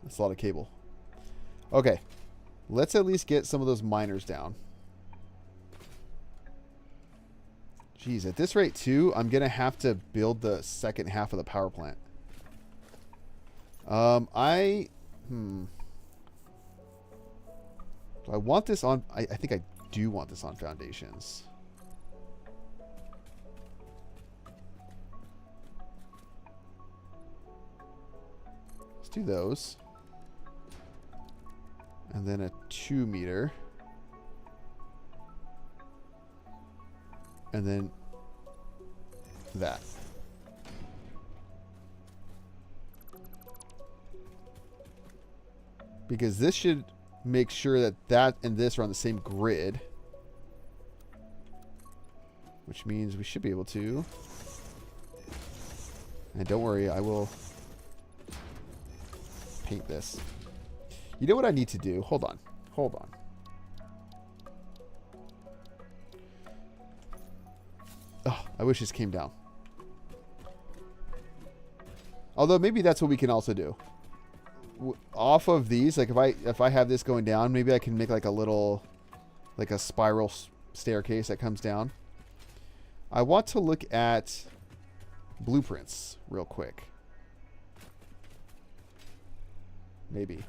That's a lot of cable. Okay. Let's at least get some of those miners down. Jeez, at this rate, too, I'm going to have to build the second half of the power plant. Do I want this on... I think I do want this on foundations. Let's do those. And then a 2 meter. and then that. Because this should make sure that that and this are on the same grid. Which means we should be able to. And don't worry, I will paint this. You know what I need to do? Hold on. Hold on. Oh, I wish this came down. Although maybe that's what we can also do. Off of these, like if I have this going down, maybe I can make like a little, like a spiral staircase that comes down. I want to look at blueprints real quick. Maybe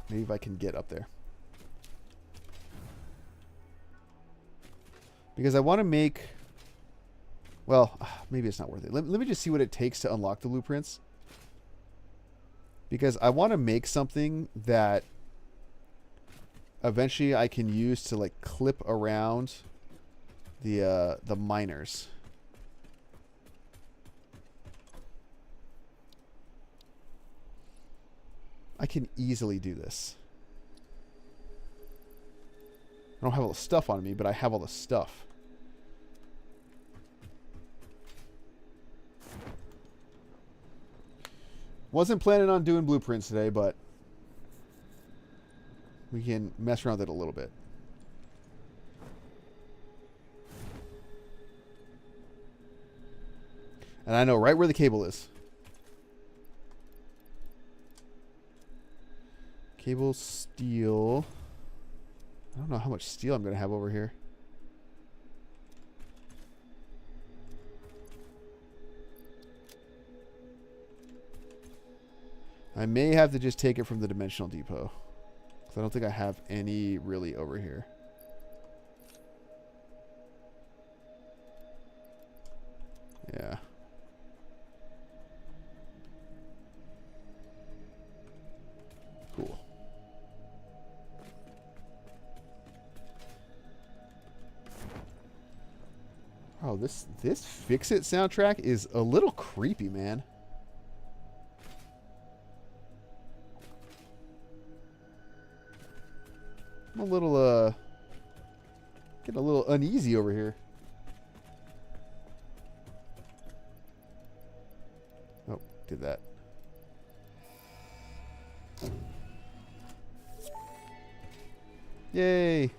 if I can get up there. Because I want to make, well, maybe it's not worth it. Let me just see what it takes to unlock the blueprints. Because I want to make something that eventually I can use to like clip around the miners. I can easily do this. I don't have all the stuff on me, but I have all the stuff. Wasn't planning on doing blueprints today, but we can mess around with it a little bit. And I know right where the cable is. Cable, steel. I don't know how much steel I'm going to have over here. I may have to just take it from the dimensional depot. Because I don't think I have any really over here. Yeah. Cool. Oh, this Fix-It soundtrack is a little creepy, man. I'm a little, getting a little uneasy over here. Oh, did that. Yay!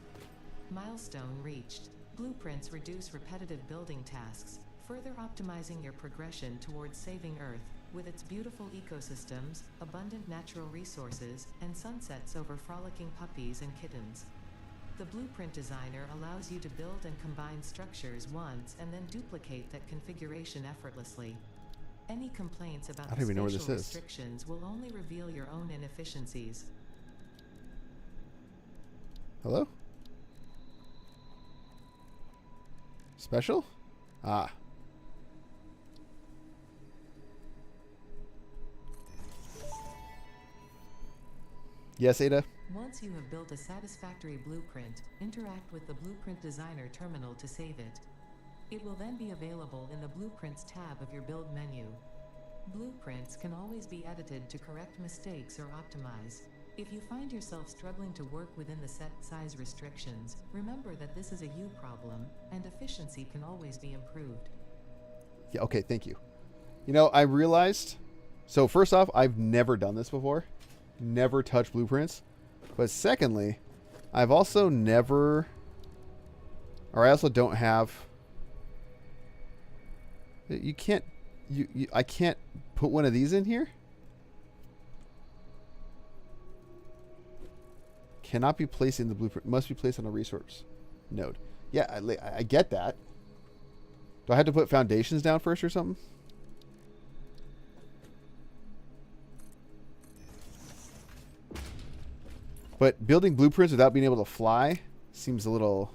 Milestone reached. Blueprints reduce repetitive building tasks, further optimizing your progression towards saving Earth, with its beautiful ecosystems, abundant natural resources, and sunsets over frolicking puppies and kittens. The blueprint designer allows you to build and combine structures once and then duplicate that configuration effortlessly. Any complaints about the spatial restrictions will only reveal your own inefficiencies. Hello? Special? Ah. Yes, Ada? Once you have built a satisfactory blueprint, interact with the Blueprint Designer terminal to save it. It will then be available in the Blueprints tab of your build menu. Blueprints can always be edited to correct mistakes or optimize. If you find yourself struggling to work within the set size restrictions, remember that this is a you problem, and efficiency can always be improved. Yeah, okay, thank you. You know, I realized, so first off, I've never done this before. Never touched blueprints. But secondly, I've also never, or I also don't have, you can't, I can't put one of these in here? Cannot be placed in the blueprint. Must be placed on a resource node. Yeah, I get that. Do I have to put foundations down first or something? But building blueprints without being able to fly seems a little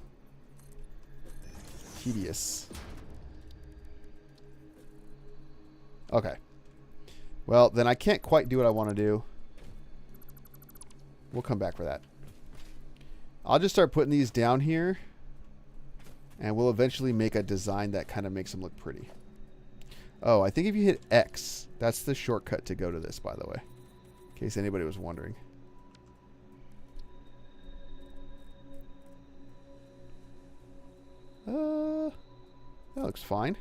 tedious. Okay. Well, then I can't quite do what I want to do. We'll come back for that. I'll just start putting these down here. And we'll eventually make a design that kind of makes them look pretty. Oh, I think if you hit X, that's the shortcut to go to this, by the way. In case anybody was wondering. That looks fine.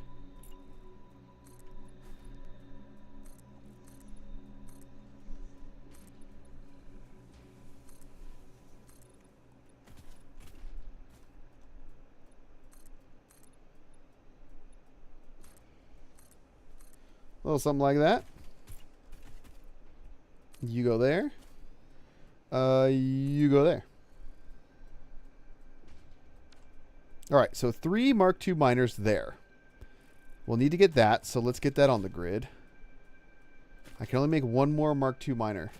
A little something like that. You go there. You go there. All right, so 3 Mark II miners there. We'll need to get that, so let's get that on the grid. I can only make 1 more Mark II miner.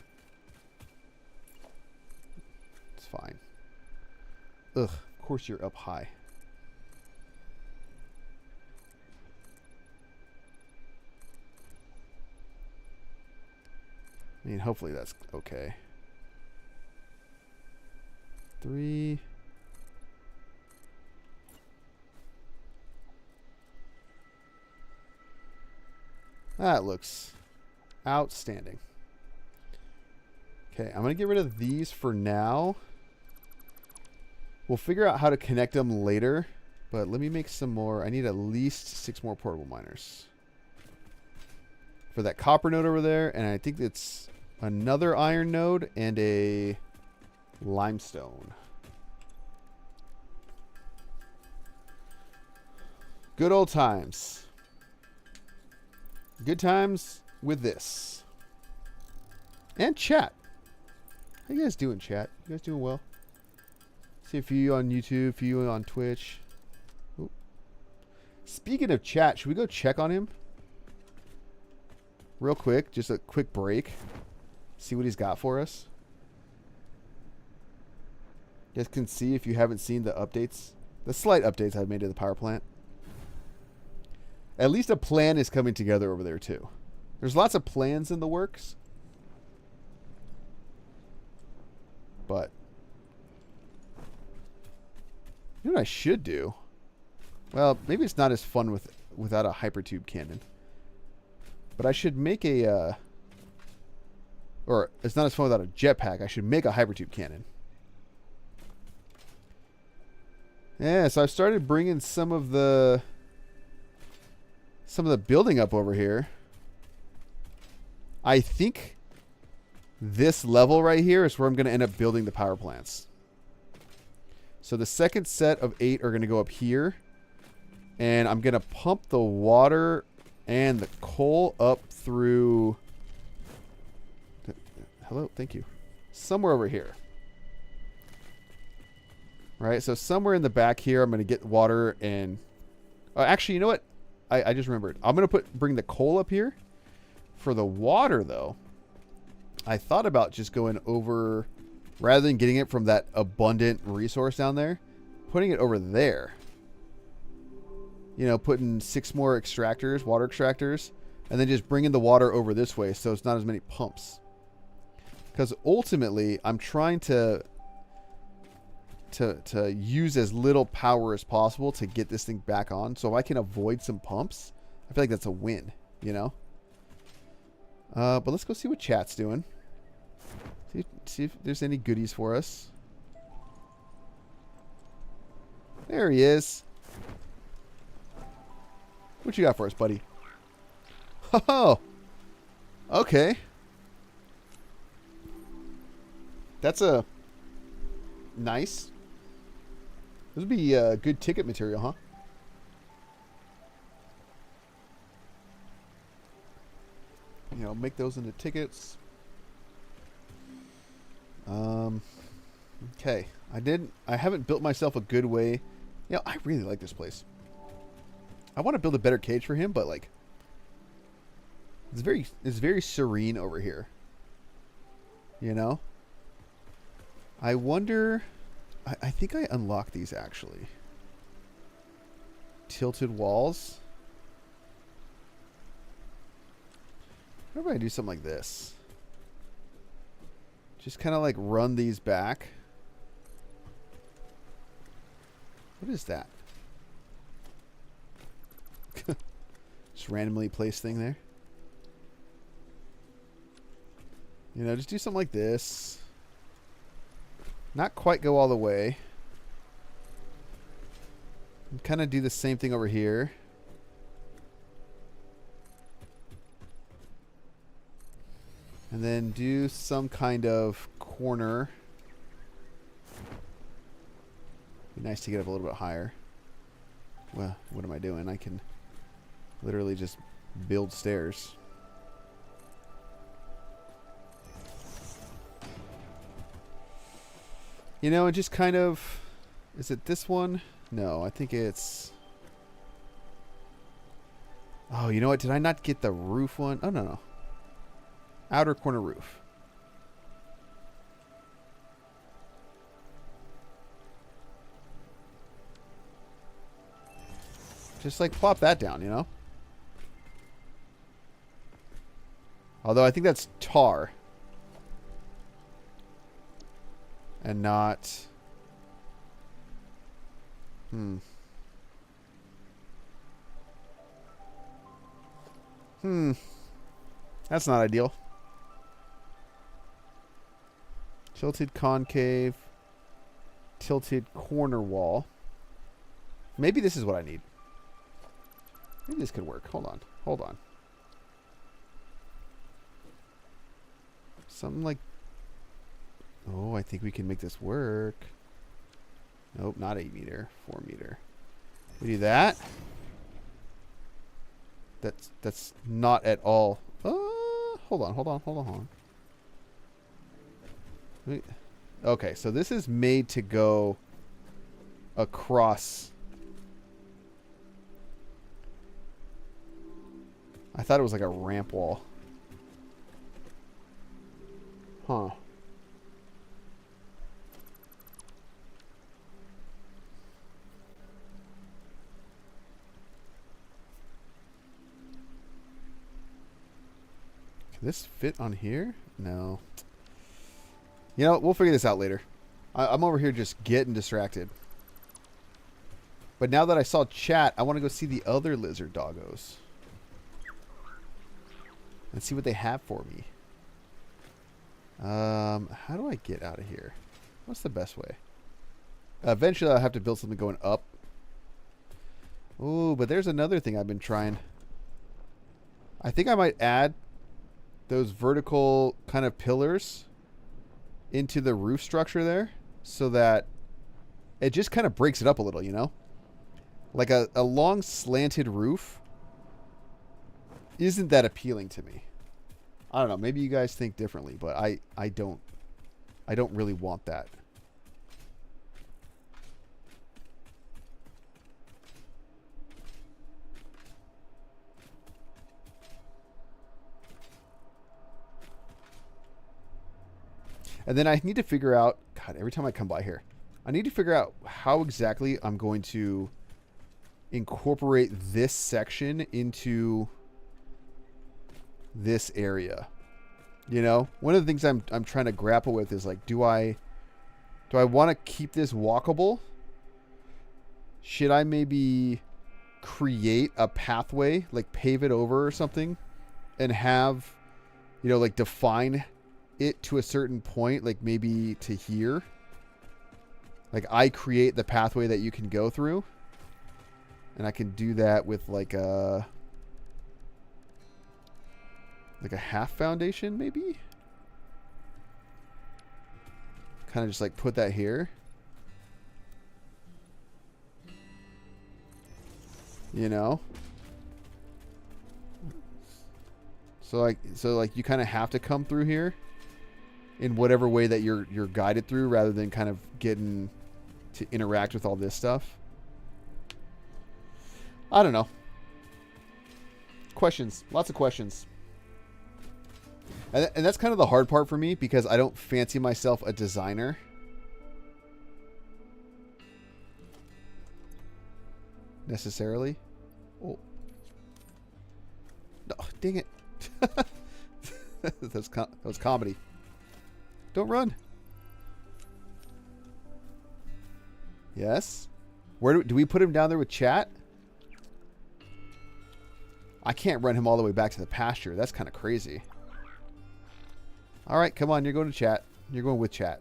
It's fine. Ugh, of course you're up high. I mean, hopefully that's okay. 3. That looks outstanding. Okay, I'm going to get rid of these for now. We'll figure out how to connect them later, but let me make some more. I need at least 6 more portable miners. For that copper node over there, and I think it's another iron node and a limestone. Good old times. Good times with this. And chat. How you guys doing, chat? You guys doing well? See a few on YouTube, a few on Twitch. Oop. Speaking of chat, should we go check on him? Real quick, just a quick break. See what he's got for us. You guys can see if you haven't seen the updates. The slight updates I've made to the power plant. At least a plan is coming together over there too. There's lots of plans in the works. But you know what I should do? Well, maybe it's not as fun without a hypertube cannon. But I should make a or it's not as fun without a jetpack. I should make a hypertube cannon. Yeah, so I've started bringing some of the building up over here. I think this level right here is where I'm going to end up building the power plants. So the second set of 8 are going to go up here. And I'm going to pump the water and the coal up through... Hello, thank you. Somewhere over here. Right, so somewhere in the back here, I'm going to get water and... actually, you know what? I just remembered. I'm going to bring the coal up here. For the water, though, I thought about just going over... Rather than getting it from that abundant resource down there, putting it over there. You know, putting 6 more extractors, water extractors, and then just bringing the water over this way so it's not as many pumps. Because ultimately, I'm trying to use as little power as possible to get this thing back on. So if I can avoid some pumps, I feel like that's a win, you know? But let's go see what chat's doing. See if there's any goodies for us. There he is. What you got for us, buddy? Oh, okay. That's a nice. This would be good ticket material, huh? You know, make those into tickets. Okay. I haven't built myself a good way. You know, I really like this place. I want to build a better cage for him, but like it's very serene over here. You know? I wonder I think I unlocked these actually. Tilted walls. What if I do something like this? Just kind of like run these back. What is that? Just randomly place thing there. You know, just do something like this. Not quite go all the way. And kind of do the same thing over here. And then do some kind of corner. Be nice to get up a little bit higher. Well, what am I doing? I can literally just build stairs. You know, and just kind of... Is it this one? No, I think it's... Oh, you know what? Did I not get the roof one? Oh, no, no. Outer corner roof. Just like plop that down, you know? Although I think that's tar. And not... That's not ideal. Tilted concave. Tilted corner wall. Maybe this is what I need. Maybe this could work. Hold on. Hold on. Something like... Oh, I think we can make this work. Nope, not 8 meter. 4 meter. We do that. That's not at all... hold on. Wait. Okay, so this is made to go across... I thought it was like a ramp wall. Huh. Can this fit on here? No. You know, we'll figure this out later. I'm over here just getting distracted. But now that I saw chat, I want to go see the other lizard doggos. And see what they have for me. How do I get out of here? What's the best way? Eventually I'll have to build something going up. Ooh, but there's another thing I've been trying. I think I might add those vertical kind of pillars into the roof structure there so that it just kind of breaks it up a little, you know? Like a long slanted roof isn't that appealing to me. I don't know. Maybe you guys think differently, but I don't really want that. And then I need to figure out, God, every time I come by here, I need to figure out how exactly I'm going to incorporate this section into this area. You know, one of the things I'm trying to grapple with is like, do I want to keep this walkable? Should I maybe create a pathway, like pave it over or something, and have, you know, like define it to a certain point, like maybe to here? Like I create the pathway that you can go through, and I can do that with like a half foundation, maybe? Kind of just like put that here. You know? So like you kind of have to come through here in whatever way that you're guided through, rather than kind of getting to interact with all this stuff. I don't know. Questions. Lots of questions. And that's kind of the hard part for me, because I don't fancy myself a designer. Necessarily. Oh. No, dang it. That was comedy. Don't run. Yes. Where do we put him down there with chat? I can't run him all the way back to the pasture. That's kind of crazy. All right, come on. You're going to chat. You're going with chat.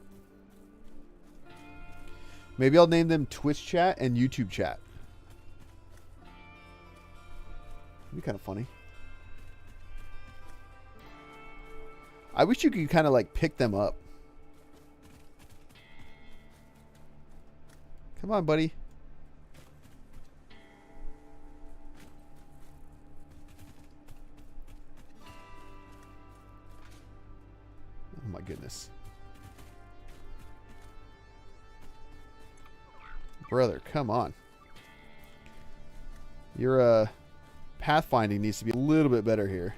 Maybe I'll name them Twitch chat and YouTube chat. That'd be kind of funny. I wish you could kind of like pick them up. Come on, buddy. Oh my goodness. Brother, come on. Your pathfinding needs to be a little bit better here.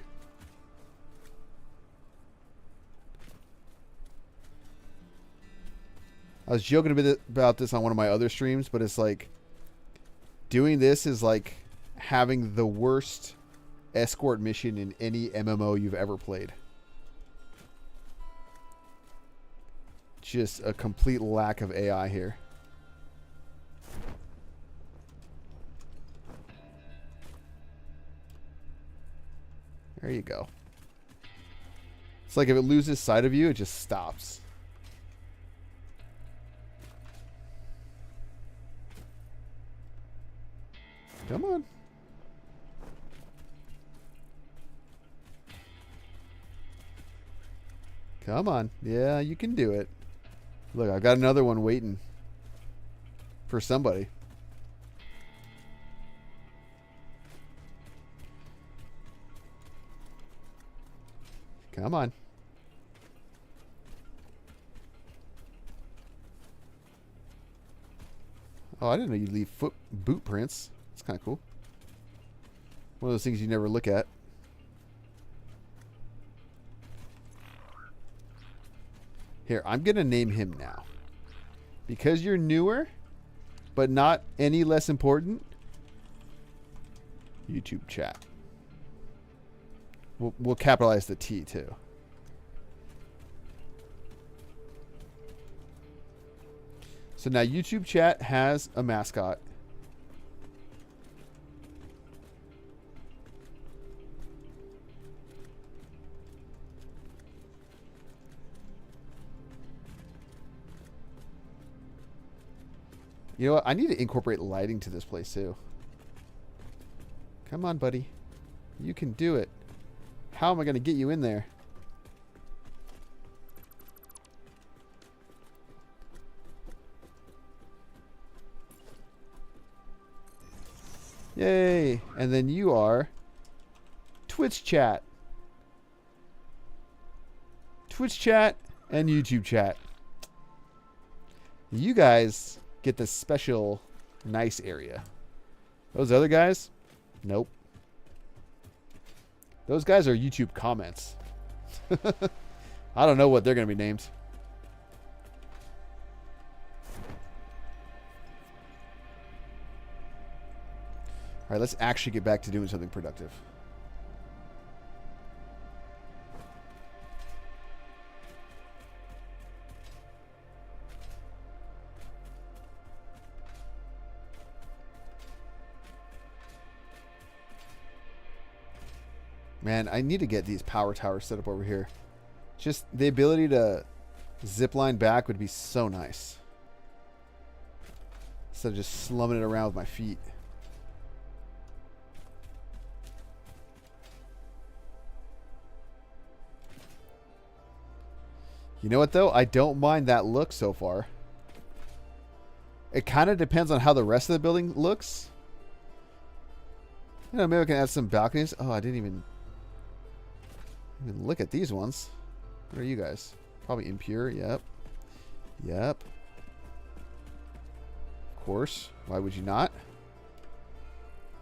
I was joking a bit about this on one of my other streams, but it's like doing this is like having the worst escort mission in any MMO you've ever played. Just a complete lack of AI here. There you go. It's like if it loses sight of you, it just stops. Come on. Come on. Yeah, you can do it. Look, I've got another one waiting for somebody. Come on. Oh, I didn't know you'd leave boot prints. That's kind of cool. One of those things you never look at. Here, I'm going to name him now. Because you're newer, but not any less important. YouTube chat. We'll capitalize the T too. So now YouTube chat has a mascot. You know what? I need to incorporate lighting to this place too. Come on, buddy. You can do it. How am I going to get you in there? Yay. And then you are Twitch chat. Twitch chat and YouTube chat. You guys get this special nice area. Those other guys? Nope. Those guys are YouTube comments. I don't know what they're going to be named. All right, let's actually get back to doing something productive. Man, I need to get these power towers set up over here. Just the ability to zip line back would be so nice. Instead of just slumming it around with my feet. You know what, though? I don't mind that look so far. It kind of depends on how the rest of the building looks. You know, maybe I can add some balconies. Oh, I didn't even look at these ones. What are you guys? Probably impure. Yep. Yep. Of course. Why would you not?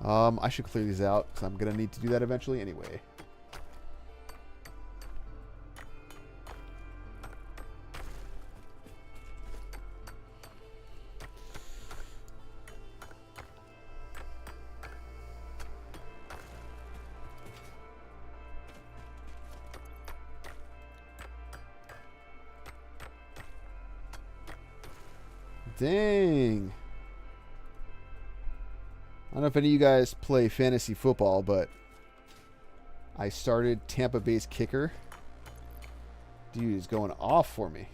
I should clear these out because I'm going to need to do that eventually anyway. Dang. I don't know if any of you guys play fantasy football, but I started Tampa Bay's kicker. Dude is going off for me.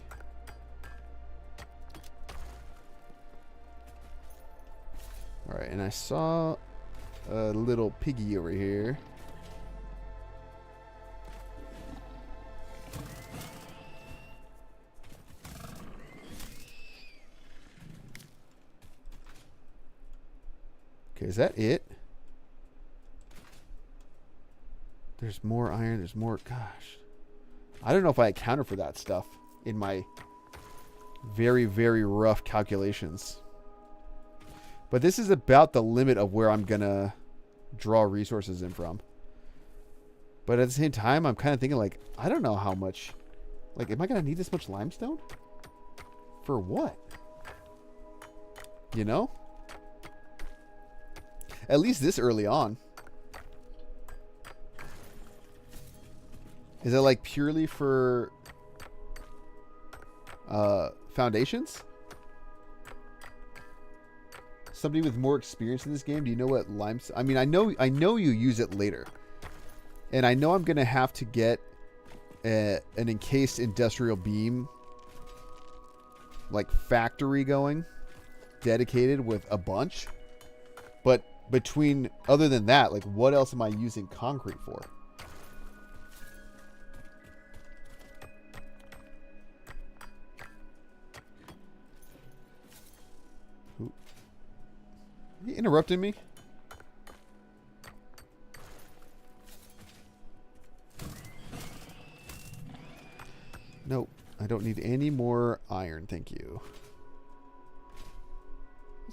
All right, and I saw a little piggy over here. Okay, is that it? There's more iron. There's more. Gosh. I don't know if I accounted for that stuff in my very, very rough calculations. But this is about the limit of where I'm going to draw resources in from. But at the same time, I'm kind of thinking, like, I don't know how much. Like, am I going to need this much limestone? For what? You know? At least this early on. Is it like purely for foundations? Somebody with more experience in this game, do you know what limestone? I mean, I know you use it later, and I know I'm gonna have to get an encased industrial beam, like factory going, dedicated with a bunch. But between other than that, like, what else am I using concrete for? You interrupting me? Nope. I don't need any more iron, thank you.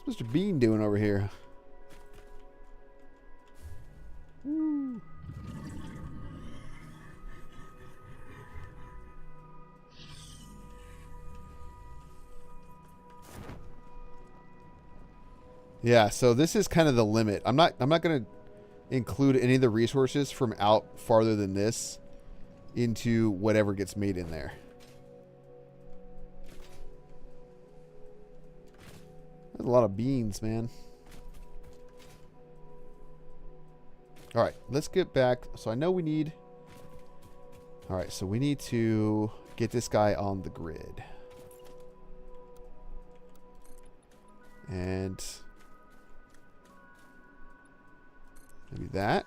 What's Mr. Bean doing over here? Woo. Yeah, so this is kind of the limit. I'm not going to include any of the resources from out farther than this into whatever gets made in there. That's a lot of beans, man. All right, let's get back. So I know we need... All right, so we need to get this guy on the grid. And... maybe that.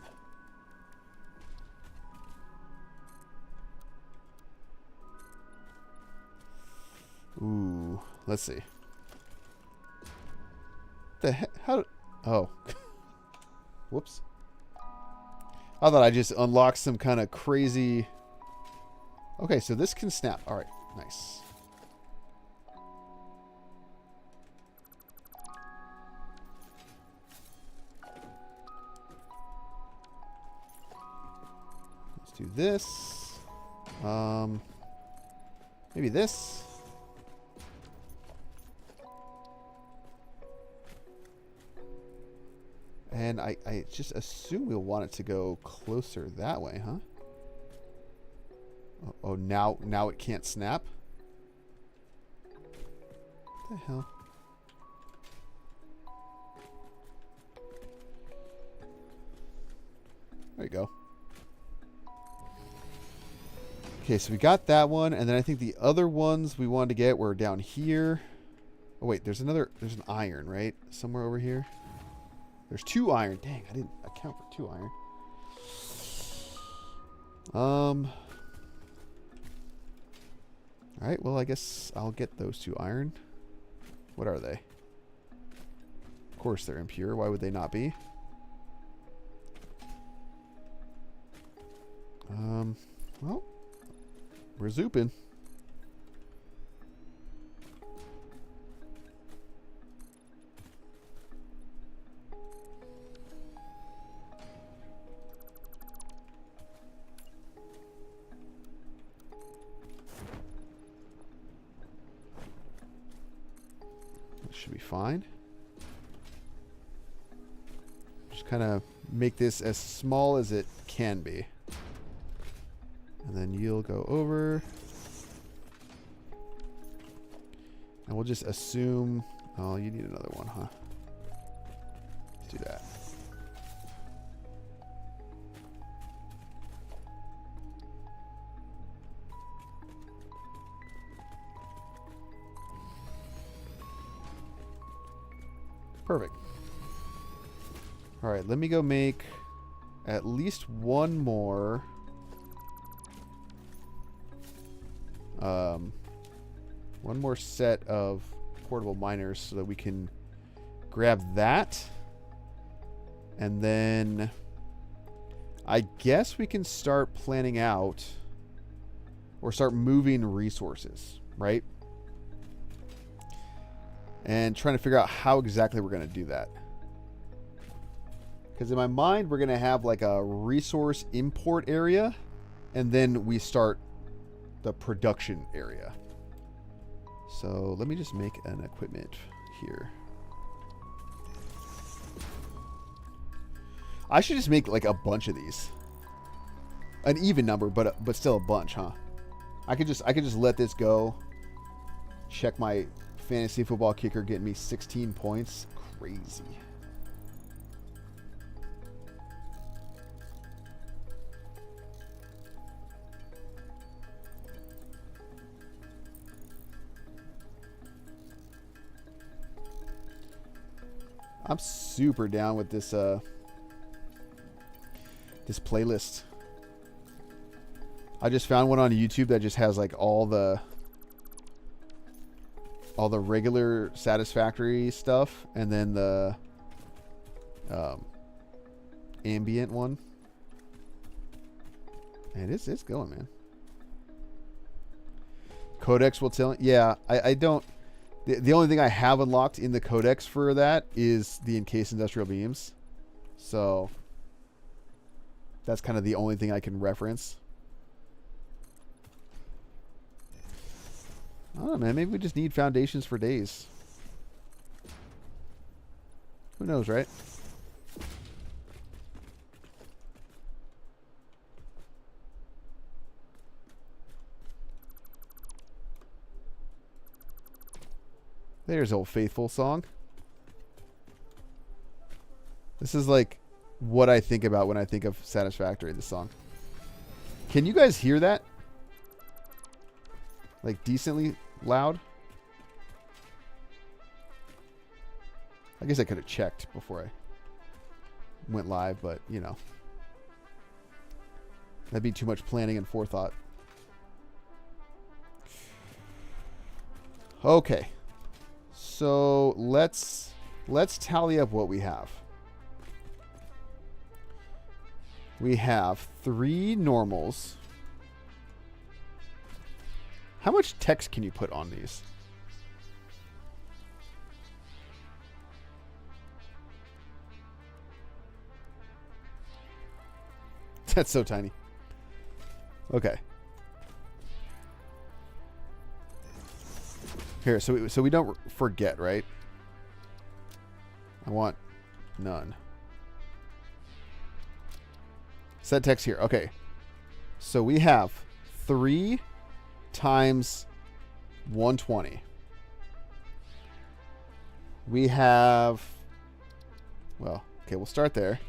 Ooh, let's see. The heck? How? Oh, whoops! I thought I just unlocked some kind of crazy. Okay, so this can snap. All right, nice. Do this. Maybe this. And I just assume we'll want it to go closer that way, huh? Oh, now it can't snap? What the hell? There you go. Okay, so we got that one, and then I think the other ones we wanted to get were down here. Oh wait, there's an iron, right? Somewhere over here. There's 2 iron. Dang, I didn't account for 2 iron. Alright, well I guess I'll get those 2 iron. What are they? Of course they're impure. Why would they not be? Well, we're zooping. That should be fine. Just kind of make this as small as it can be. And then you'll go over. And we'll just assume... oh, you need another one, huh? Let's do that. Perfect. All right, let me go make at least one more. One more set of portable miners so that we can grab that. And then I guess we can start planning out or start moving resources, right? And trying to figure out how exactly we're going to do that. Because in my mind, we're going to have like a resource import area, and then we start the production area. So let me just make an equipment here. I should just make like a bunch of these. An even number, but still a bunch, huh? I could just let this go. Check my fantasy football kicker getting me 16 points. Crazy. I'm super down with this this playlist. I just found one on YouTube that just has like all the regular Satisfactory stuff and then the ambient one. And it's going, man. Codex will tell. Yeah, I don't. The only thing I have unlocked in the codex for that is the encased industrial beams. So that's kind of the only thing I can reference. I don't know, man. Maybe we just need foundations for days. Who knows, right? There's Old Faithful song. This is like what I think about when I think of Satisfactory, this song. Can you guys hear that? Like decently loud? I guess I could have checked before I went live, but you know. That'd be too much planning and forethought. Okay. So let's tally up what we have. We have 3 normals. How much text can you put on these? That's so tiny. Okay. Here, so we don't forget, right? I want none. Set text here. Okay. So we have 3 times 120. We have, well, okay, we'll start there.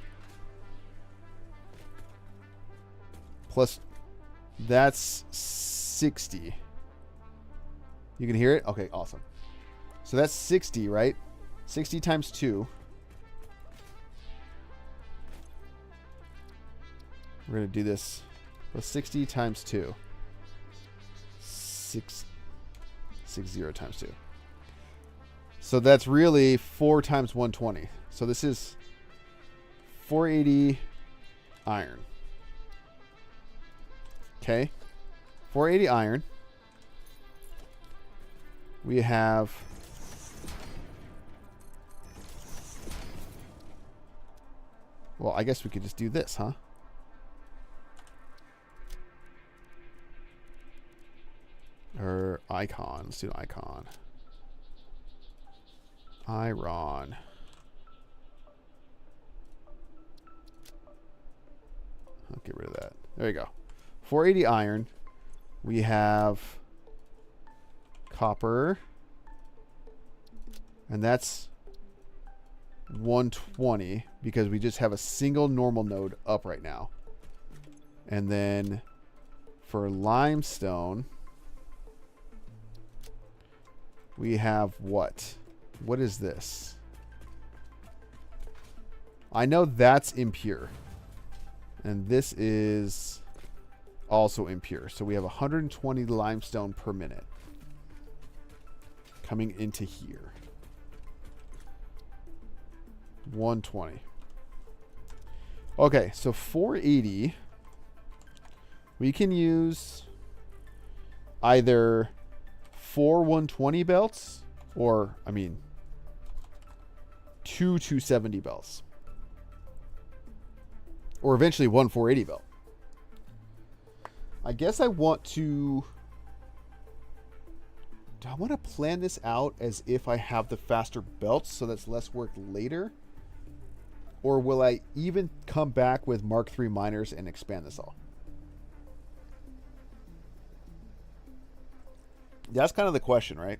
Plus, that's 60. You can hear it? Okay, awesome. So that's 60, right? 60 times 2. We're going to do this. Well, 60 times 2. 60 times 2. So that's really 4 times 120. So this is 480 iron. Okay. 480 iron. We have well, I guess we could just do this, huh? Or icon. Let's do an icon. Iron. I'll get rid of that. There you go. 480 iron. We have copper. And that's 120 because we just have a single normal node up right now. And then for limestone, we have what? What is this? I know that's impure. And this is also impure. So we have 120 limestone per minute coming into here. 120. Okay, so 480. We can use either 4 120 belts or, I mean, 2 270 belts. Or eventually 1 480 belt. I guess I want to... Do I want to plan this out as if I have the faster belts so that's less work later? Or will I even come back with Mark III miners and expand this all? That's kind of the question, right?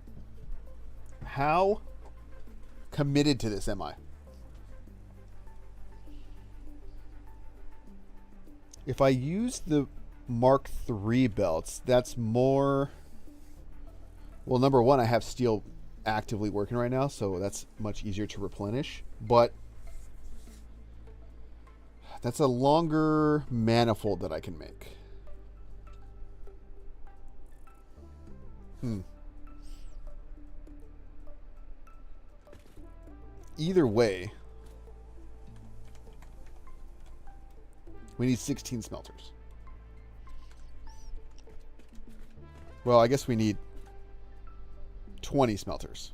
How committed to this am I? If I use the Mark III belts, that's more... Well, number one, I have steel actively working right now, so that's much easier to replenish. But that's a longer manifold that I can make. Either way, we need 16 smelters. Well, I guess we need 20 smelters.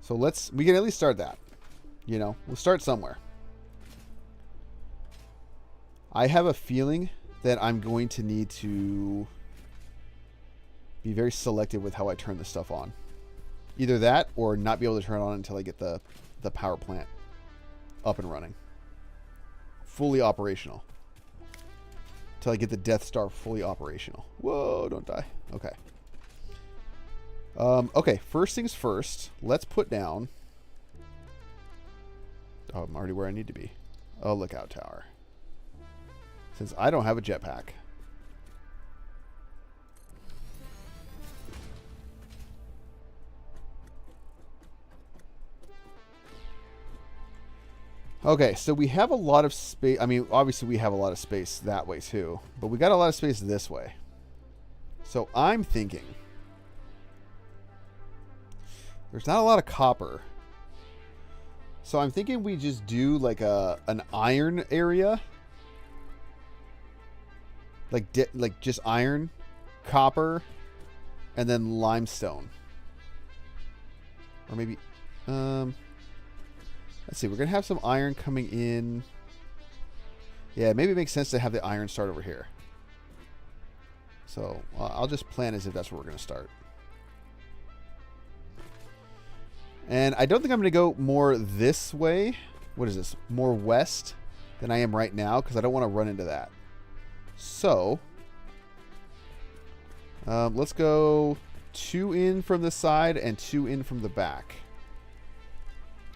So we can at least start that. You know, we'll start somewhere. I have a feeling that I'm going to need to be very selective with how I turn this stuff on. Either that or not be able to turn it on until I get the power plant up and running. Fully operational. Until I get the Death Star fully operational. Whoa, don't die. Okay. Okay, first things first. Let's put down... Oh, I'm already where I need to be. A lookout tower. Since I don't have a jetpack. Okay, so we have a lot of space. I mean, obviously we have a lot of space that way too. But we got a lot of space this way. So I'm thinking... There's not a lot of copper. So I'm thinking we just do like an iron area. Like just iron, copper, and then limestone. Or maybe... let's see. We're going to have some iron coming in. Yeah, maybe it makes sense to have the iron start over here. So I'll just plan as if that's where we're going to start. And I don't think I'm going to go more this way. What is this? More west than I am right now because I don't want to run into that. So let's go 2 in from the side and 2 in from the back.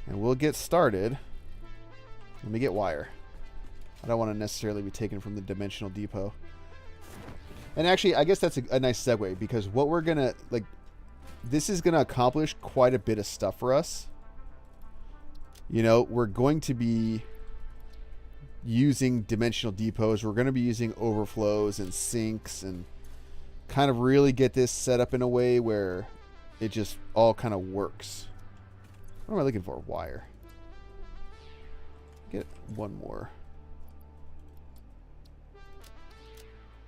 And we'll get started. Let me get wire. I don't want to necessarily be taken from the dimensional depot. And actually, I guess that's a nice segue because what we're going to, like, this is going to accomplish quite a bit of stuff for us. You know, we're going to be using dimensional depots. We're going to be using overflows and sinks and kind of really get this set up in a way where it just all kind of works. What am I looking for? Wire. Get one more.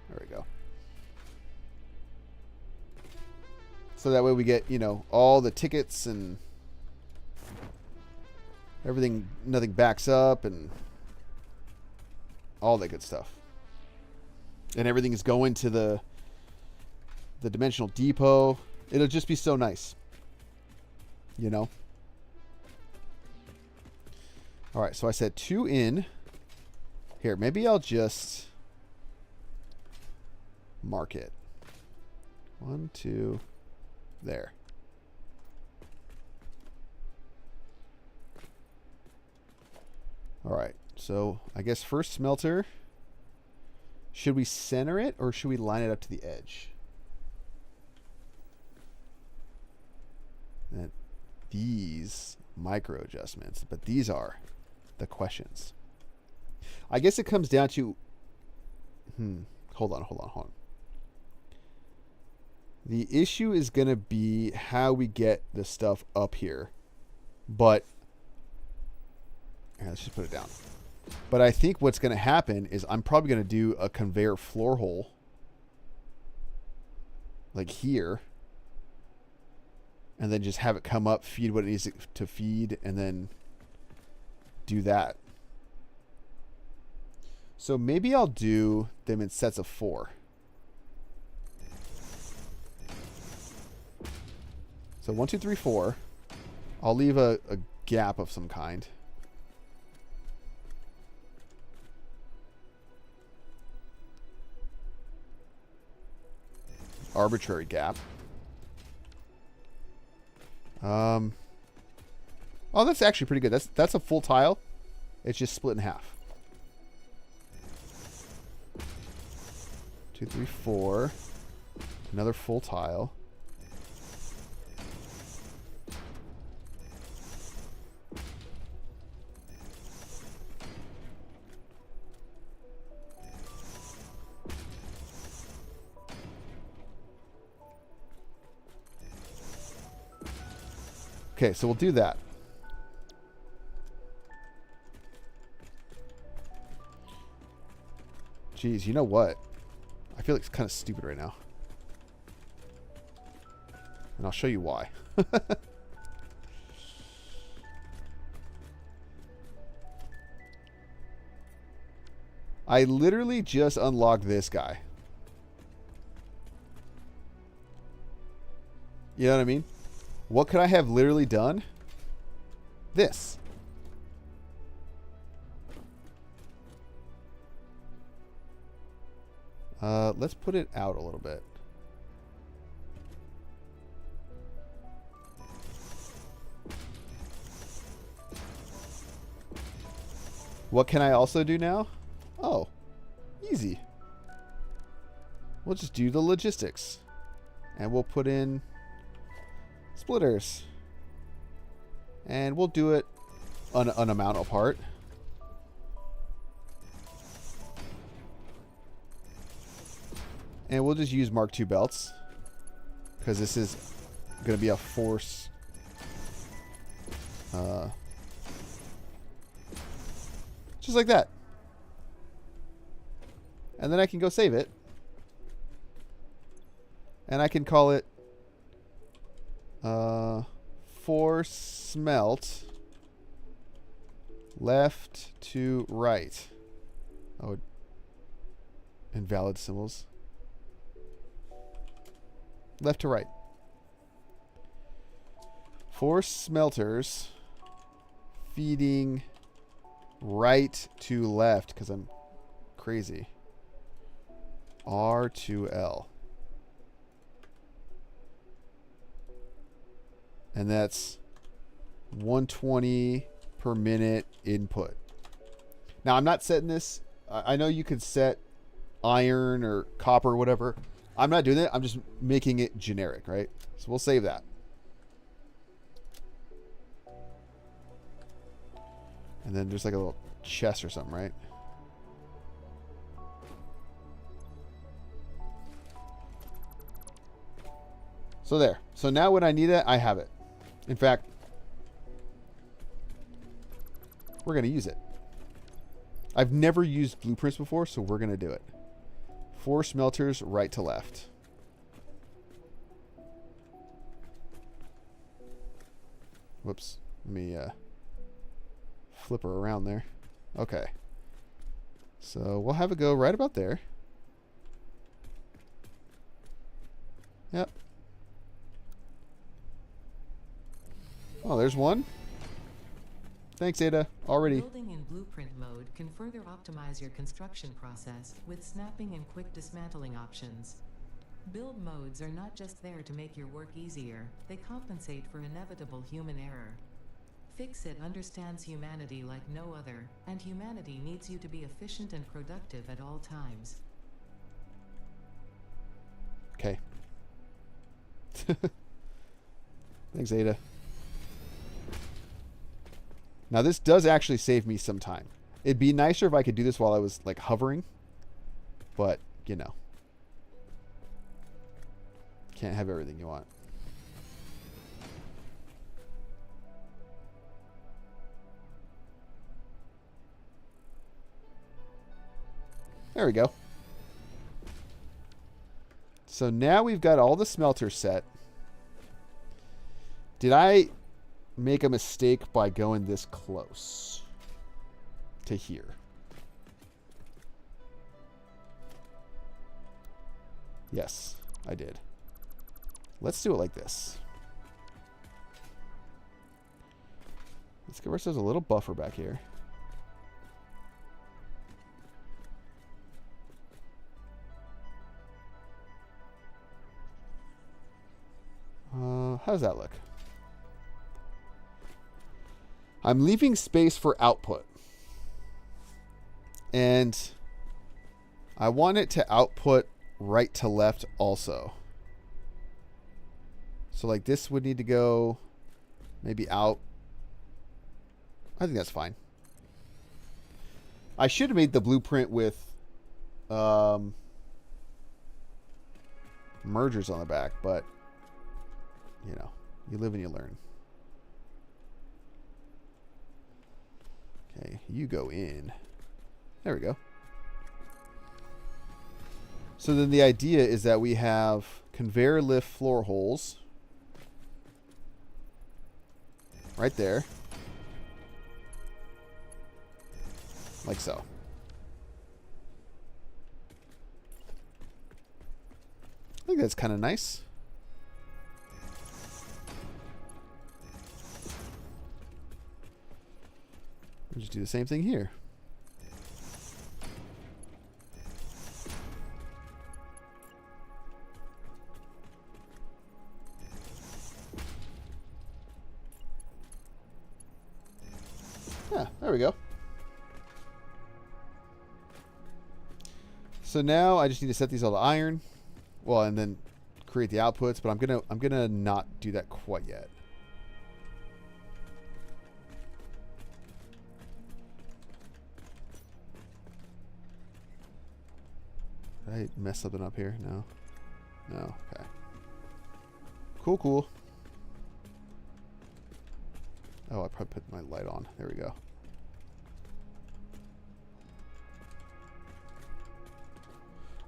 There we go. So that way we get, you know, all the tickets and everything, nothing backs up and all that good stuff. And everything is going to the dimensional depot. It'll just be so nice. You know? All right, so I said 2 in. Here, maybe I'll just mark it. 1, 2, there. All right, so I guess first smelter. Should we center it or should we line it up to the edge? And these micro adjustments, but these are the questions. I guess it comes down to, hold on. The issue is going to be how we get the stuff up here. But, let's just put it down. But I think what's going to happen is I'm probably going to do a conveyor floor hole. Like here. And then just have it come up, feed what it needs to feed, and then do that. So maybe I'll do them in sets of 4. So 1, 2, 3, 4. I'll leave a gap of some kind. Arbitrary gap. Oh, that's actually pretty good. That's a full tile. It's just split in half. 2, 3, 4. Another full tile. Okay, so we'll do that. Jeez, you know what? I feel like it's kind of stupid right now. And I'll show you why. I literally just unlocked this guy. You know what I mean? What could I have literally done? This. Let's put it out a little bit. What can I also do now? Oh, easy. We'll just do the logistics. And we'll put in splitters. And we'll do it an amount apart. And we'll just use Mark II belts. Because this is going to be a force. Just like that. And then I can go save it. And I can call it force smelt left to right. Oh, invalid symbols. Left to right. Force smelters feeding right to left because I'm crazy. R to L. And that's 120 per minute input. Now, I'm not setting this. I know you could set iron or copper or whatever. I'm not doing that. I'm just making it generic, right? So we'll save that. And then there's like a little chest or something, right? So there. So now when I need it, I have it. In fact, we're going to use it. I've never used blueprints before, so we're going to do it. 4 smelters right to left. Whoops. Let me flip her around there. Okay. So we'll have it go right about there. Yep. Oh, there's one. Thanks, Ada. Already. Building in blueprint mode can further optimize your construction process with snapping and quick dismantling options. Build modes are not just there to make your work easier, they compensate for inevitable human error. Fixit understands humanity like no other, and humanity needs you to be efficient and productive at all times. Okay. Thanks, Ada. Now this does actually save me some time. It'd be nicer if I could do this while I was like hovering, but you know, can't have everything you want. There we go. So now we've got all the smelters set. Did I make a mistake by going this close to here? Yes, I did. Let's do it like this. Let's give ourselves a little buffer back here. How does that look? I'm leaving space for output. And I want it to output right to left also. So like this would need to go maybe out. I think that's fine. I should have made the blueprint with mergers on the back, but you know, you live and you learn. Okay, you go in. There we go. So then the idea is that we have conveyor lift floor holes right there. Like so. I think that's kind of nice. We'll just do the same thing here. Yeah, there we go. So now I just need to set these all to iron. Well, and then create the outputs, but I'm gonna not do that quite yet. Did I mess something up here? No. No. Okay. Cool, cool. Oh, I probably put my light on. There we go.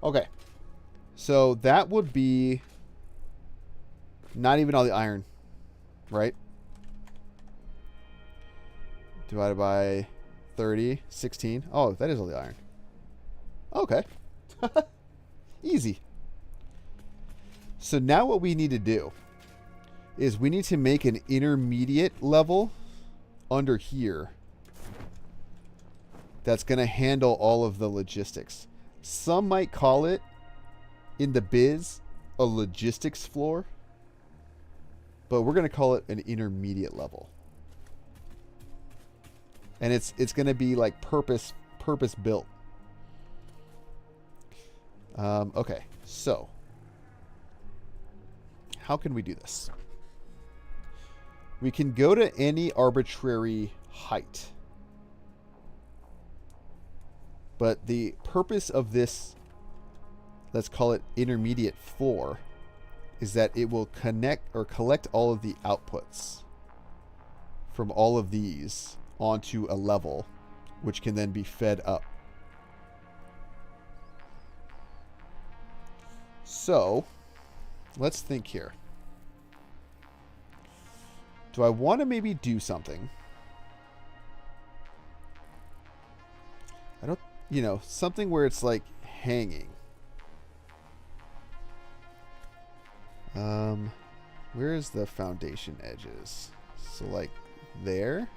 Okay. So that would be not even all the iron, right? Divided by 30, 16. Oh, that is all the iron. Okay. Easy. So now what we need to do is we need to make an intermediate level under here that's going to handle all of the logistics. Some might call it, in the biz, a logistics floor, but we're going to call it an intermediate level. And it's going to be like purpose built. Okay, so how can we do this? We can go to any arbitrary height. But the purpose of this, let's call it intermediate floor, is that it will connect or collect all of the outputs from all of these onto a level, which can then be fed up. So, let's think here. Do I want to maybe do something? I don't, you know, something where it's like hanging. Where is the foundation edges? So like there.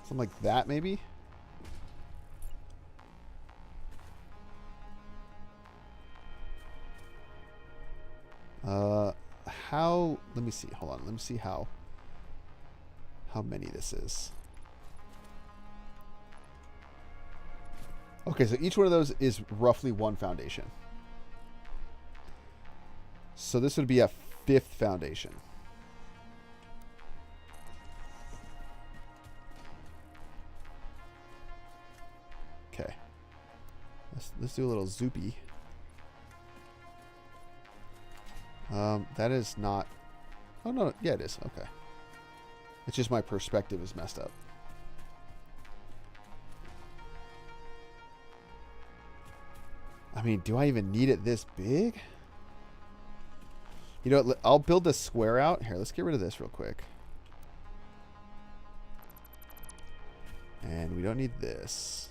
Something like that, maybe? How... Let me see. Hold on. Let me see how many this is. Okay, so each one of those is roughly 1 foundation. So this would be a 5th foundation. Okay. Let's do a little zoopy. That is not... Oh, no. Yeah, it is. Okay. It's just my perspective is messed up. I mean, do I even need it this big? You know what? I'll build this square out. Here, let's get rid of this real quick. And we don't need this.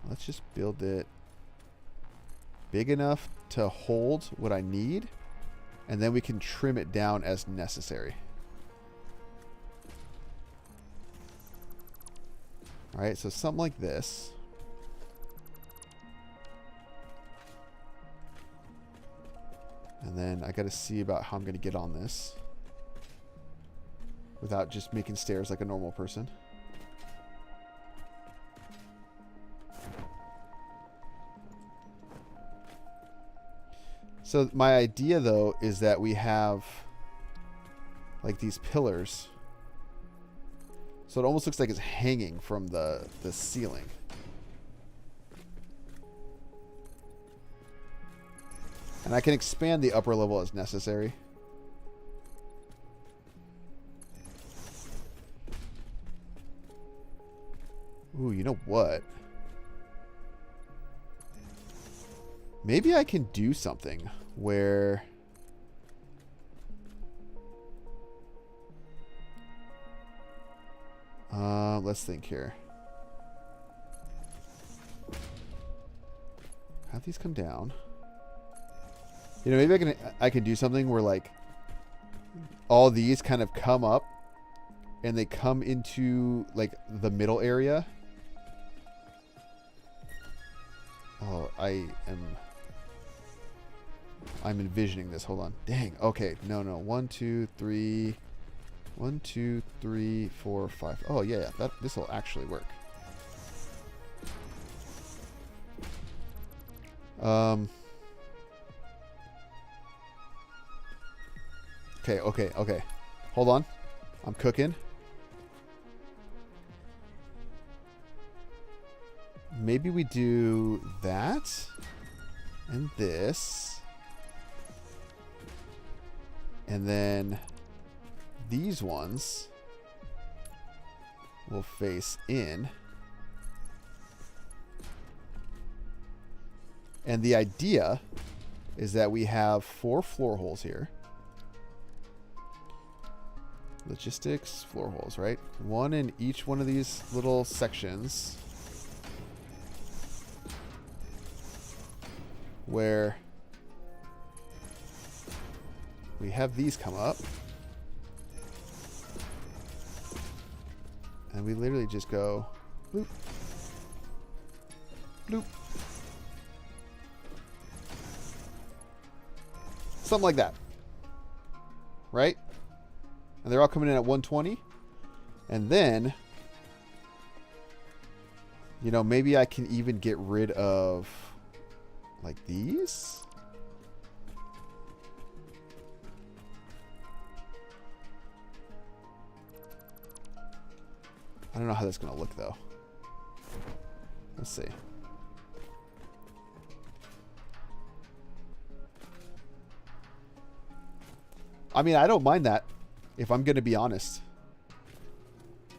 Let's just build it big enough to hold what I need. And then we can trim it down as necessary. All right, so something like this. And then I got to see about how I'm going to get on this without just making stairs like a normal person. So my idea, though, is that we have like these pillars. So it almost looks like it's hanging from the ceiling. And I can expand the upper level as necessary. Ooh, you know what? Maybe I can do something where... let's think here. Have these come down. You know, maybe I can do something where like all these kind of come up and they come into like the middle area. Oh, I'm envisioning this. Hold on. Dang. Okay. No. 1, 2, 3. 1, 2, 3, 4, 5. Oh yeah. This will actually work. Okay. Hold on. I'm cooking. Maybe we do that and this. And then these ones will face in. And the idea is that we have 4 floor holes here. Logistics, floor holes, right? 1 in each one of these little sections. Where we have these come up. And we literally just go bloop, bloop. Something like that. Right? And they're all coming in at 120. And then, you know, maybe I can even get rid of like these. I don't know how that's going to look, though. Let's see. I mean, I don't mind that, if I'm going to be honest.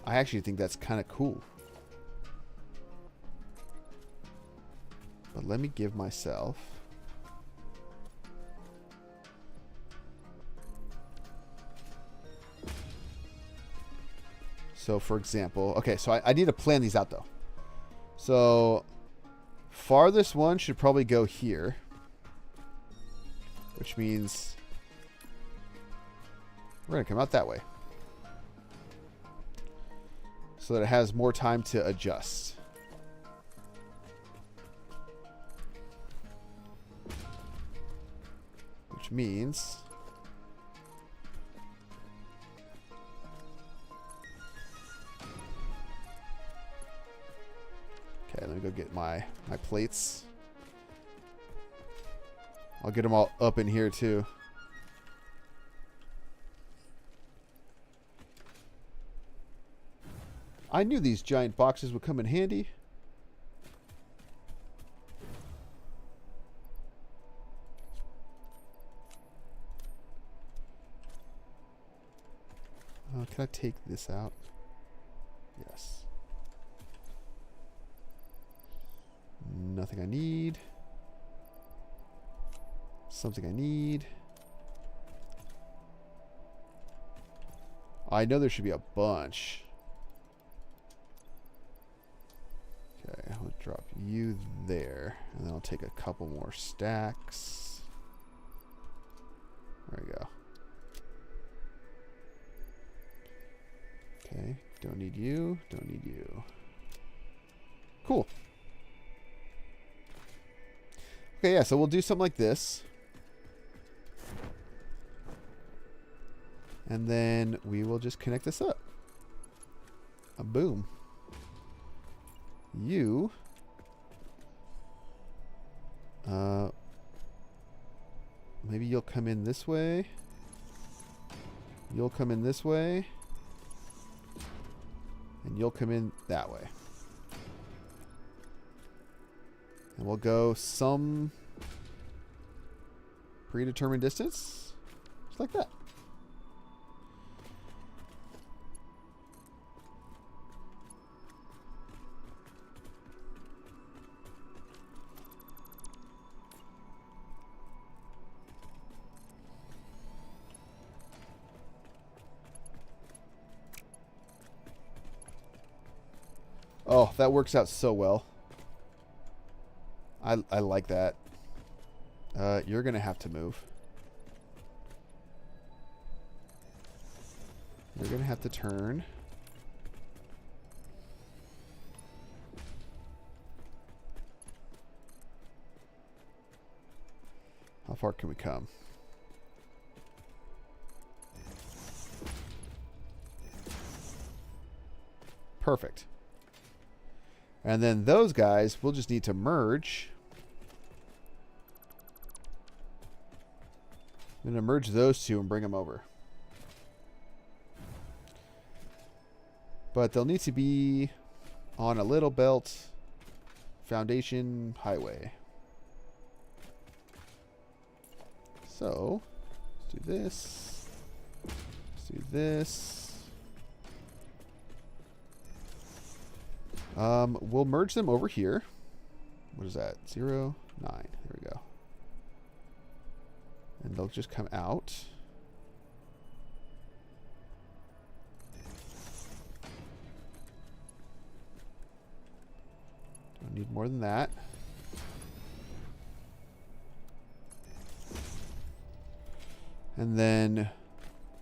I actually think that's kind of cool. But let me give myself... So, for example... Okay, so I need to plan these out, though. So, farthest one should probably go here. Which means... we're going to come out that way. So that it has more time to adjust. Which means... go get my plates. I'll get them all up in here too. I knew these giant boxes would come in handy. Can I take this out? Yes. Nothing I need. Something I need. I know there should be a bunch. Okay, I'll drop you there. And then I'll take a couple more stacks. There we go. Okay, don't need you, don't need you. Cool. Okay, yeah, so we'll do something like this. And then we will just connect this up. Boom. You. Maybe you'll come in this way. You'll come in this way. And you'll come in that way. And we'll go some predetermined distance. Just like that. Oh, that works out so well. I like that. You're going to have to move. You're going to have to turn. How far can we come? Perfect. And then those guys, we'll just need to merge. I'm going to merge those two and bring them over. But they'll need to be on a little belt foundation highway. So, let's do this. Let's do this. We'll merge them over here. What is that? 0, 9. There we go. And they'll just come out. Don't need more than that. And then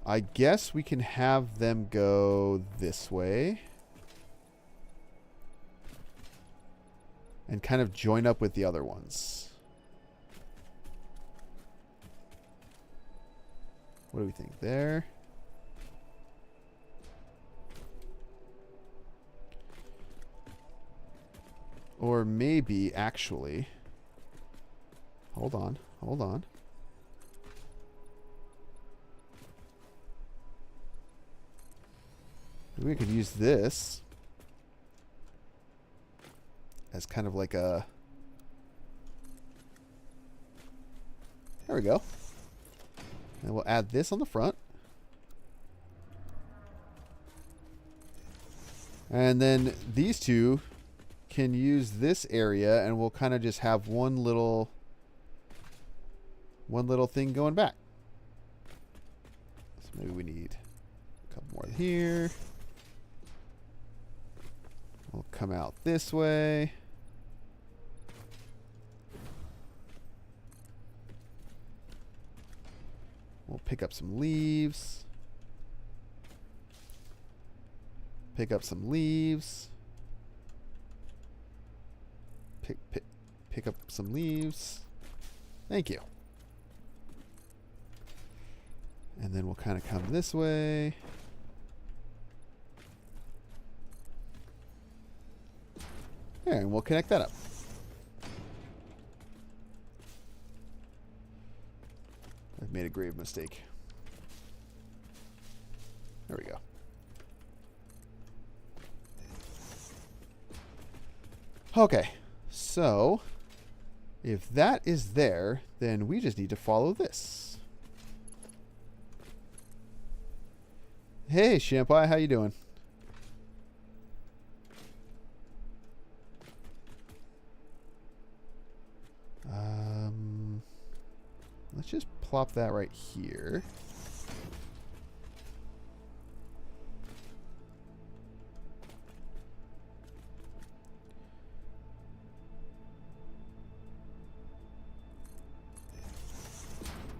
I guess we can have them go this way. And kind of join up with the other ones. What do we think there? Or maybe, actually... Hold on, hold on. Maybe we could use this as kind of like a... There we go. And we'll add this on the front. And then these two can use this area, and we'll kind of just have one little thing going back. So maybe we need a couple more here. We'll come out this way. We'll pick up some leaves. Pick up some leaves. Pick up some leaves. Thank you. And then we'll kind of come this way. There, and we'll connect that up. I've made a grave mistake. There we go. Okay, so if that is there, then we just need to follow this. Hey, Shampai, how you doing? Let's just plop that right here.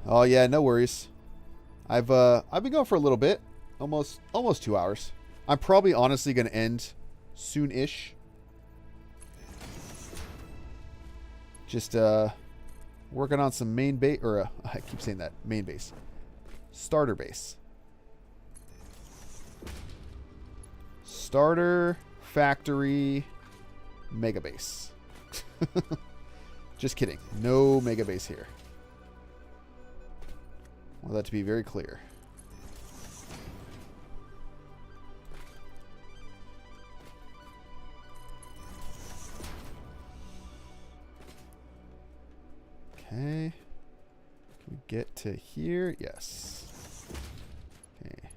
Oh yeah, no worries. I've been going for a little bit, almost 2 hours. I'm probably honestly going to end soon-ish. Just working on some main base, or I keep saying that, main base. Starter base. Starter factory mega base. Just kidding. No mega base here. I want that to be very clear. Okay. Can we get to here? Yes. Okay.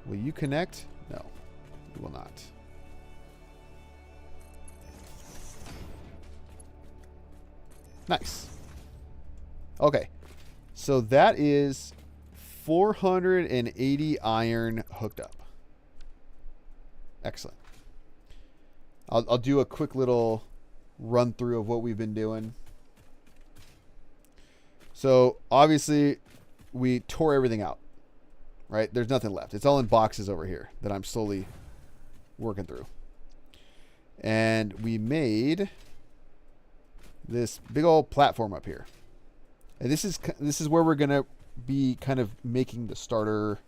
Will you connect? No, you will not. Nice. Okay. So that is 480 iron hooked up. Excellent. I'll do a quick little run through of what we've been doing. So obviously we tore everything out, right? There's nothing left. It's all in boxes over here that I'm slowly working through. And we made this big old platform up here. And this is where we're going to be kind of making the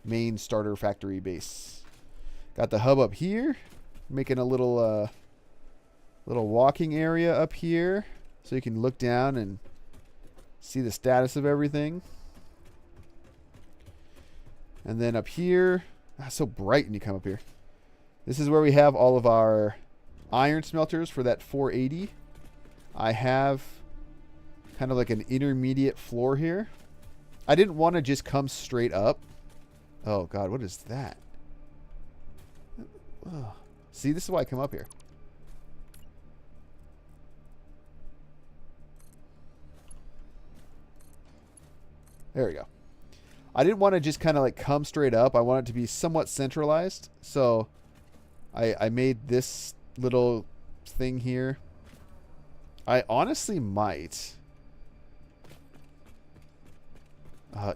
main starter factory base. Got the hub up here. Making a little walking area up here so you can look down and see the status of everything. And then up here, it's so bright when you come up here. This is where we have all of our iron smelters for that 480. I have kind of like an intermediate floor here. I didn't want to just come straight up. Oh God, what is that? Oh. See, this is why I come up here. There we go. I didn't want to just kind of like come straight up. I want it to be somewhat centralized. So I made this little thing here. I honestly might.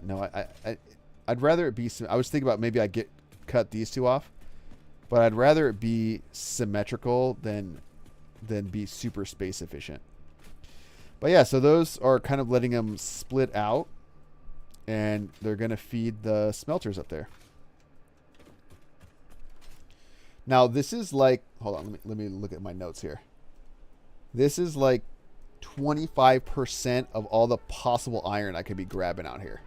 No, I'd rather it be. I was thinking about maybe I cut these two off. But I'd rather it be symmetrical than be super space efficient. But yeah, so those are kind of letting them split out. And they're going to feed the smelters up there. Now, this is like... Hold on, let me look at my notes here. This is like 25% of all the possible iron I could be grabbing out here.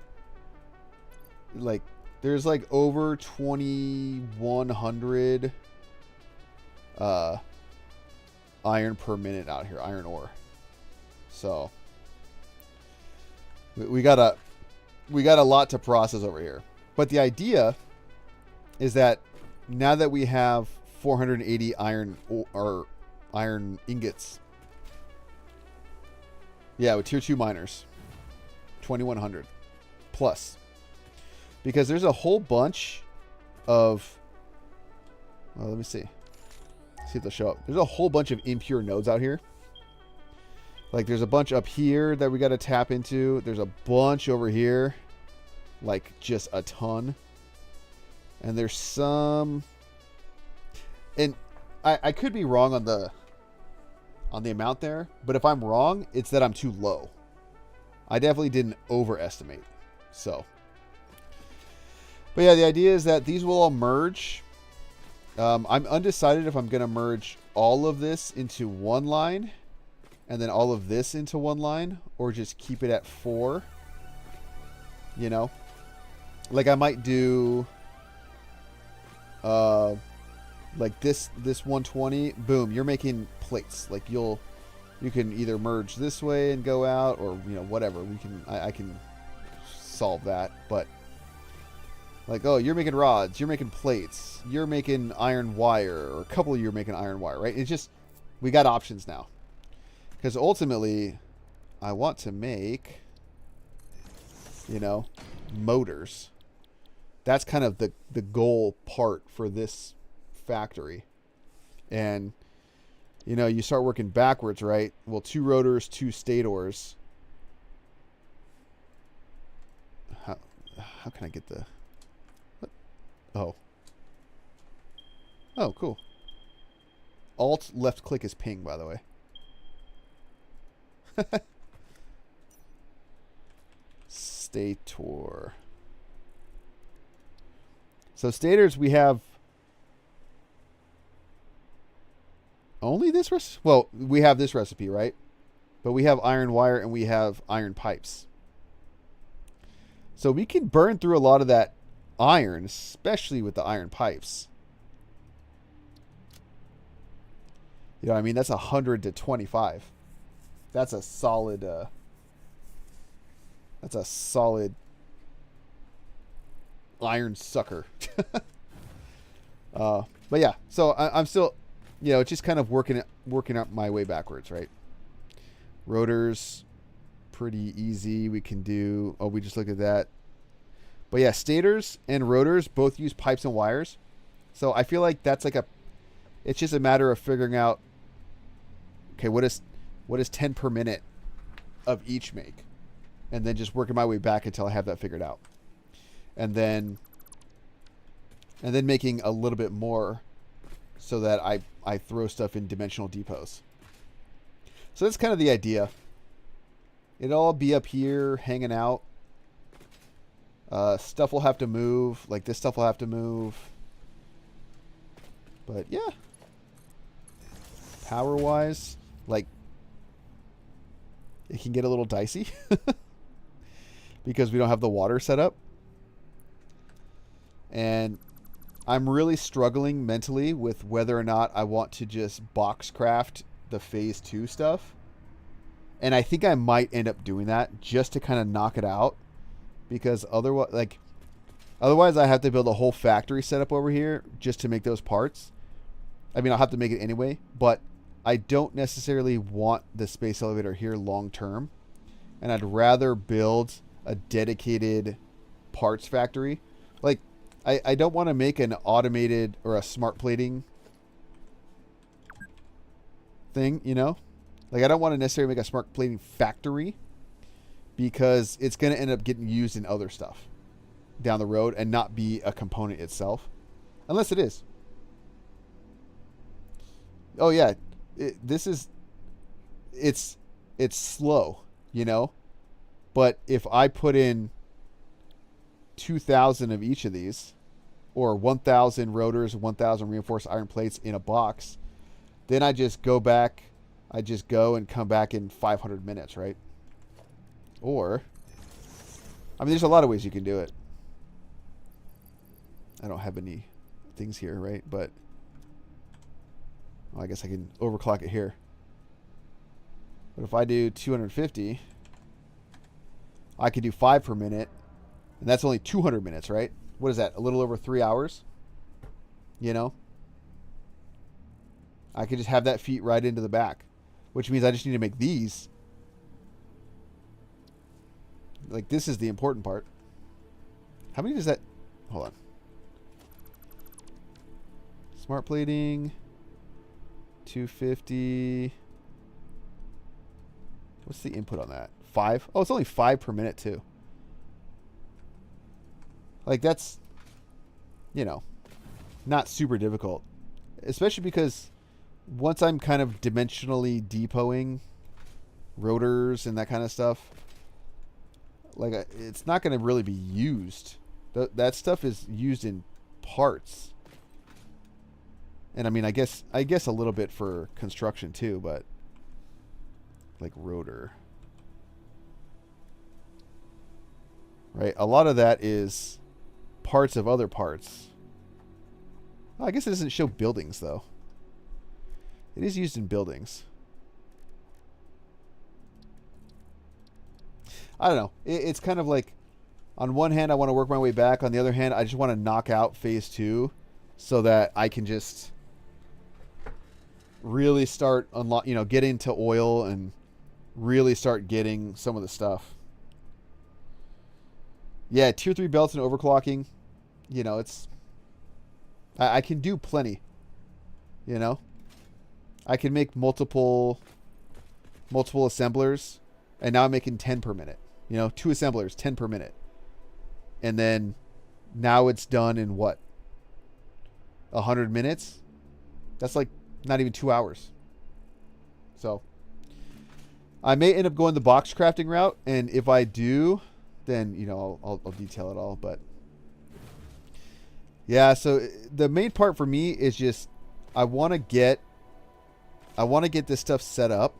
Like... There's like over 2,100 iron per minute out here, iron ore. So we got a lot to process over here. But the idea is that now that we have 480 iron ingots, yeah, with tier 2 miners, 2,100 plus. Because there's a whole bunch of... Well, let me see. See if they'll show up. There's a whole bunch of impure nodes out here. Like, there's a bunch up here that we got to tap into. There's a bunch over here. Like, just a ton. And there's some... And I could be wrong on the amount there. But if I'm wrong, it's that I'm too low. I definitely didn't overestimate. So... But yeah, the idea is that these will all merge. I'm undecided if I'm going to merge all of this into one line and then all of this into one line, or just keep it at 4. You know? Like I might do like this 120, boom, you're making plates. Like you can either merge this way and go out, or whatever. I can solve that. But like, oh, you're making rods, you're making plates, you're making iron wire, or a couple of you are making iron wire, right? It's just, we got options now. Because ultimately, I want to make, motors. That's kind of the goal part for this factory. And, you start working backwards, right? Well, 2 rotors, 2 stators. How can I get the... What? Oh, cool. Alt left click is ping, by the way. Stator. So stators, we have only this recipe. Well, we have this recipe, right? But we have iron wire and we have iron pipes. So we can burn through a lot of that iron, especially with the iron pipes. You know what I mean? That's 100 to 25. That's a solid iron sucker. But yeah, so I'm still, it's just kind of working up my way backwards, right? Rotors, pretty easy. We can do, we just looked at that. But yeah, stators and rotors both use pipes and wires. So I feel like that's like it's just a matter of figuring out, okay, what is 10 per minute of each make? And then just working my way back until I have that figured out. And then making a little bit more so that I throw stuff in dimensional depots. So that's kind of the idea. It'll all be up here hanging out. Stuff will have to move. Like this stuff will have to move. But yeah. Power-wise, like, it can get a little dicey. Because we don't have the water set up. And I'm really struggling mentally with whether or not I want to just box craft the phase 2 stuff. And I think I might end up doing that just to kind of knock it out. Because otherwise I have to build a whole factory setup over here just to make those parts. I mean, I'll have to make it anyway, but I don't necessarily want the space elevator here long term. And I'd rather build a dedicated parts factory. Like, I don't want to make an automated or a smart plating thing, Like, I don't want to necessarily make a smart plating factory because it's going to end up getting used in other stuff down the road and not be a component itself. Unless it is. Oh, yeah. It's slow, But if I put in 2,000 of each of these, or 1,000 rotors, 1,000 reinforced iron plates in a box, then I just go back. I just go and come back in 500 minutes, right? Or, there's a lot of ways you can do it. I don't have any things here, right? But I guess I can overclock it here. But if I do 250, I could do 5 per minute. And that's only 200 minutes, right? What is that? A little over 3 hours? I could just have that feed right into the back. Which means I just need to make these. Like, this is the important part. How many does that... Hold on. Smart plating. 250. What's the input on that? 5? Oh, it's only 5 per minute, too. Like, that's, not super difficult. Especially because once I'm kind of dimensionally depoting rotors and that kind of stuff, like, it's not going to really be used That stuff is used in parts. And I mean, I guess a little bit for construction too, but like rotor. Right? A lot of that is parts of other parts. Well, I guess it doesn't show buildings though. It is used in buildings. I don't know. It's kind of like, on one hand, I want to work my way back. On the other hand, I just want to knock out phase 2 so that I can just really start get into oil and really start getting some of the stuff. Yeah, tier 3 belts and overclocking, it's I can do plenty. I can make multiple assemblers, and now I'm making 10 per minute. 2 assemblers, 10 per minute. And then now it's done in what? 100 minutes? That's like not even 2 hours. So I may end up going the box crafting route, and if I do, then I'll detail it all. But yeah, so the main part for me is just I want to get this stuff set up,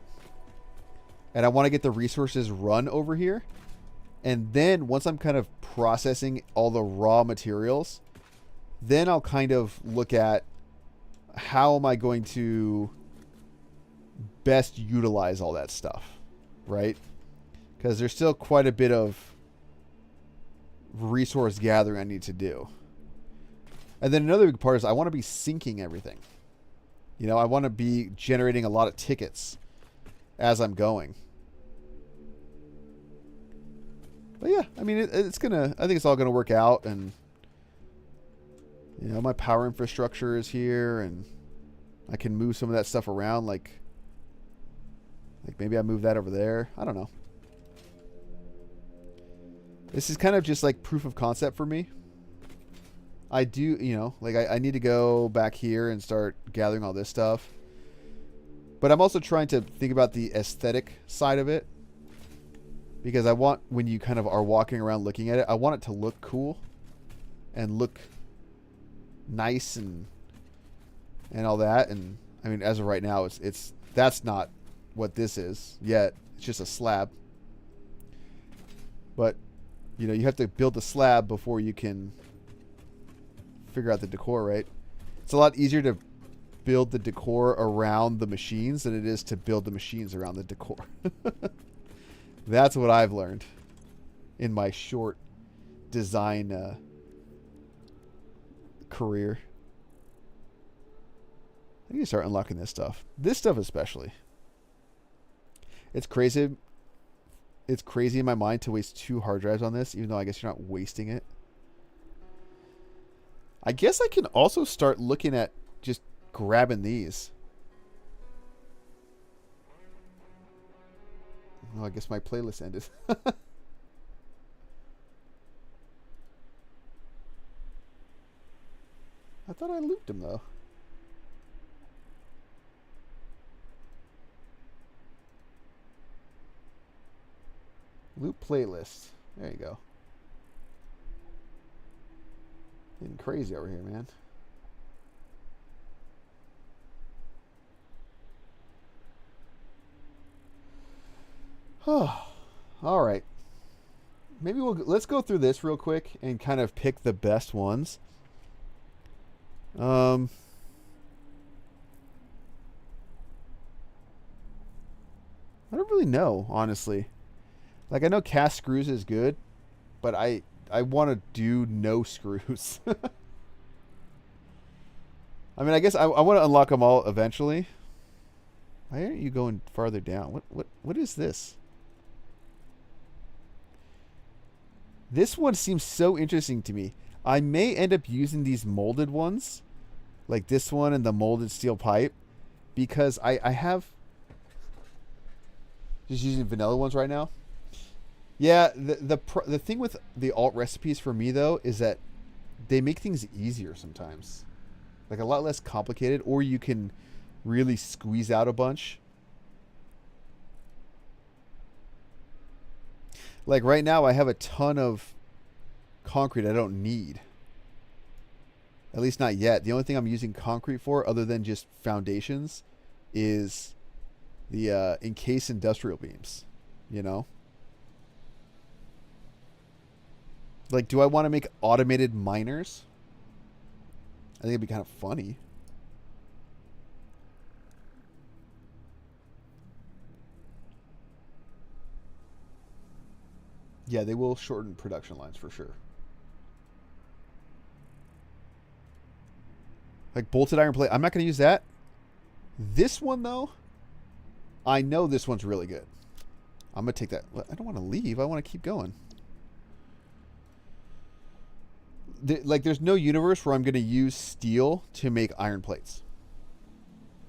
and I want to get the resources run over here. And then once I'm kind of processing all the raw materials, then I'll kind of look at how am I going to best utilize all that stuff, right? Because there's still quite a bit of resource gathering I need to do. And then another big part is I want to be syncing everything. I want to be generating a lot of tickets as I'm going. But yeah, I mean, I think it's all gonna work out, and my power infrastructure is here, and I can move some of that stuff around, like maybe I move that over there. I don't know. This is kind of just like proof of concept for me. I do, I need to go back here and start gathering all this stuff. But I'm also trying to think about the aesthetic side of it. Because I want, when you kind of are walking around looking at it, I want it to look cool and look nice and all that. And I mean, as of right now, that's not what this is yet. It's just a slab. But, you have to build the slab before you can figure out the decor, right? It's a lot easier to build the decor around the machines than it is to build the machines around the decor. That's what I've learned in my short design career. I need to start unlocking this stuff. This stuff especially. It's crazy. It's crazy in my mind to waste 2 hard drives on this, even though I guess you're not wasting it. I guess I can also start looking at just grabbing these. Oh, I guess my playlist ended. I thought I looped him, though. Loop playlist. There you go. Getting crazy over here, man. Oh, all right. Maybe let's go through this real quick and kind of pick the best ones. I don't really know, honestly. Like, I know cast screws is good, but I want to do no screws. I mean, I guess I want to unlock them all eventually. Why aren't you going farther down? What is this? This one seems so interesting to me. I may end up using these molded ones, like this one and the molded steel pipe, because I have just using vanilla ones right now. Yeah, the thing with the alt recipes for me though is that they make things easier sometimes, like a lot less complicated, or you can really squeeze out a bunch. Like right now, I have a ton of concrete I don't need. At least not yet. The only thing I'm using concrete for, other than just foundations, is the encased industrial beams. You know? Like, do I want to make automated miners? I think it'd be kind of funny. Yeah, they will shorten production lines for sure. Like bolted iron plate. I'm not going to use that. This one, though, I know this one's really good. I'm going to take that. I don't want to leave. I want to keep going. Like, there's no universe where I'm going to use steel to make iron plates.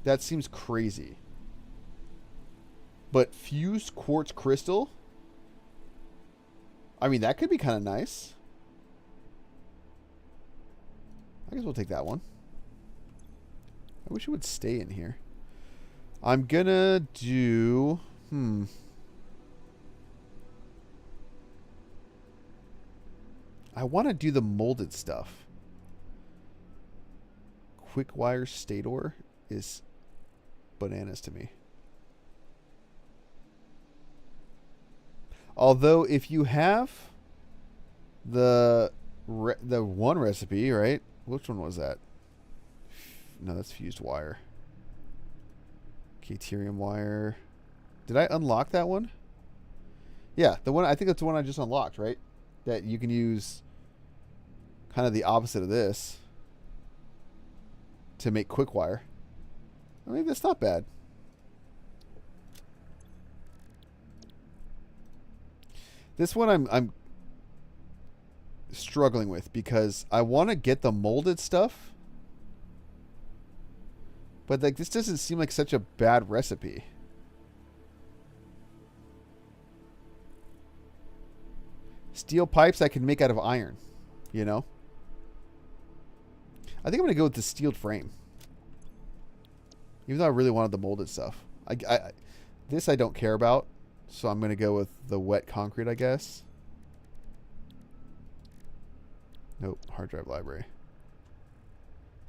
That seems crazy. But fused quartz crystal, I mean, that could be kind of nice. I guess we'll take that one. I wish it would stay in here. I'm gonna do... I want to do the molded stuff. Quick wire stator is bananas to me. Although, if you have the one recipe, right? Which one was that? No, that's fused wire. Caterium wire. Did I unlock that one? Yeah, the one. I think that's the one I just unlocked, right? That you can use kind of the opposite of this to make quick wire. I mean, that's not bad. This one I'm struggling with because I want to get the molded stuff, but like this doesn't seem like such a bad recipe. Steel pipes I can make out of iron, you know? I think I'm going to go with the steel frame. Even though I really wanted the molded stuff. This I don't care about. So I'm going to go with the wet concrete, I guess. Nope. Hard drive library.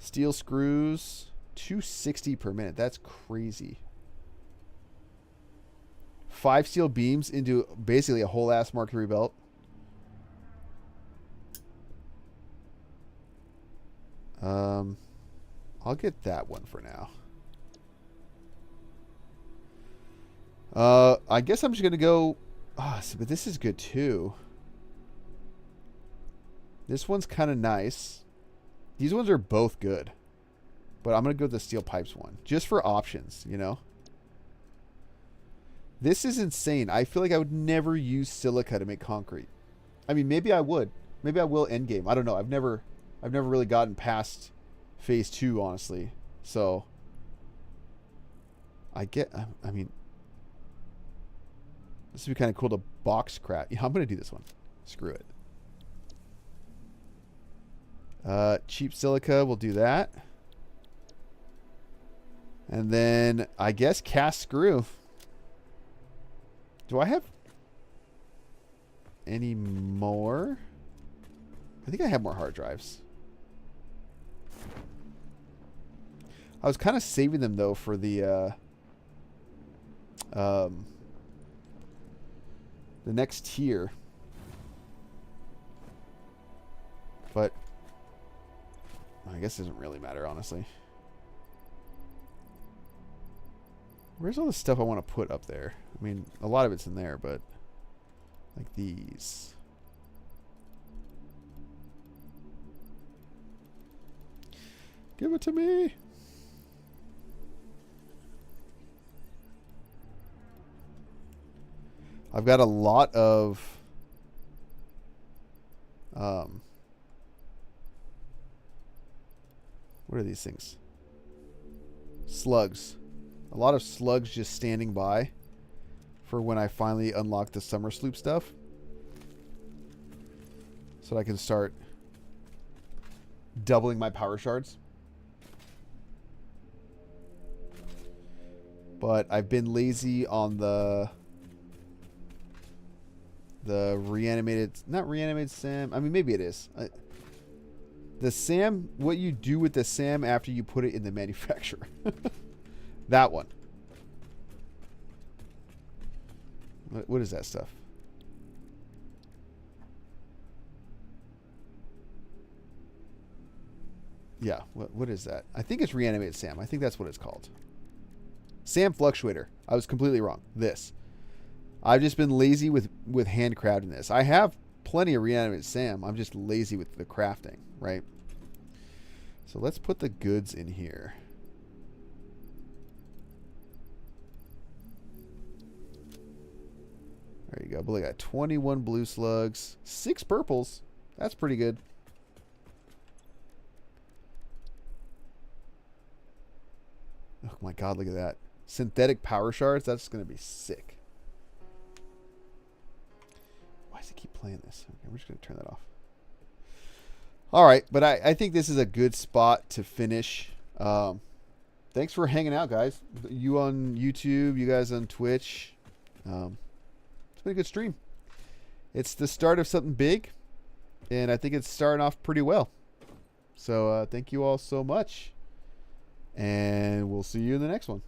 Steel screws. 260 per minute. That's crazy. 5 steel beams into basically a whole ass Mark III belt. I'll get that one for now. I guess I'm just going to go... Oh, but this is good too. This one's kind of nice. These ones are both good. But I'm going to go with the steel pipes one. Just for options, you know? This is insane. I feel like I would never use silica to make concrete. I mean, maybe I would. Maybe I will endgame. I don't know. I've never really gotten past phase 2, honestly. So, I mean... This would be kind of cool to box crap. Yeah, I'm going to do this one. Screw it. Cheap silica, we'll do that. And then, I guess, cast screw. Do I have any more? I think I have more hard drives. I was kind of saving them, though, for the next tier. But I guess it doesn't really matter, honestly. Where's all the stuff I want to put up there? I mean, a lot of it's in there, but like these. Give it to me. I've got a lot of what are these things? Slugs. A lot of slugs just standing by for when I finally unlock the summer sloop stuff. So I can start doubling my power shards. But I've been lazy on the the reanimated, not reanimated SAM. I mean, maybe it is. The SAM, what you do with the SAM after you put it in the manufacturer. That one. What is that stuff? Yeah, what is that? I think it's reanimated SAM. I think that's what it's called. SAM fluctuator. I was completely wrong. This. I've just been lazy with handcrafting this. I have plenty of reanimated SAM. I'm just lazy with the crafting, right? So let's put the goods in here. There you go. But look at 21 blue slugs, 6 purples. That's pretty good. Oh my god, look at that. Synthetic power shards. That's going to be sick. Why does it keep playing this? Okay, we're just going to turn that off. All right, but I think this is a good spot to finish. Thanks for hanging out, guys. You on YouTube, you guys on Twitch. It's been a good stream. It's the start of something big, and I think it's starting off pretty well. So thank you all so much, and we'll see you in the next one.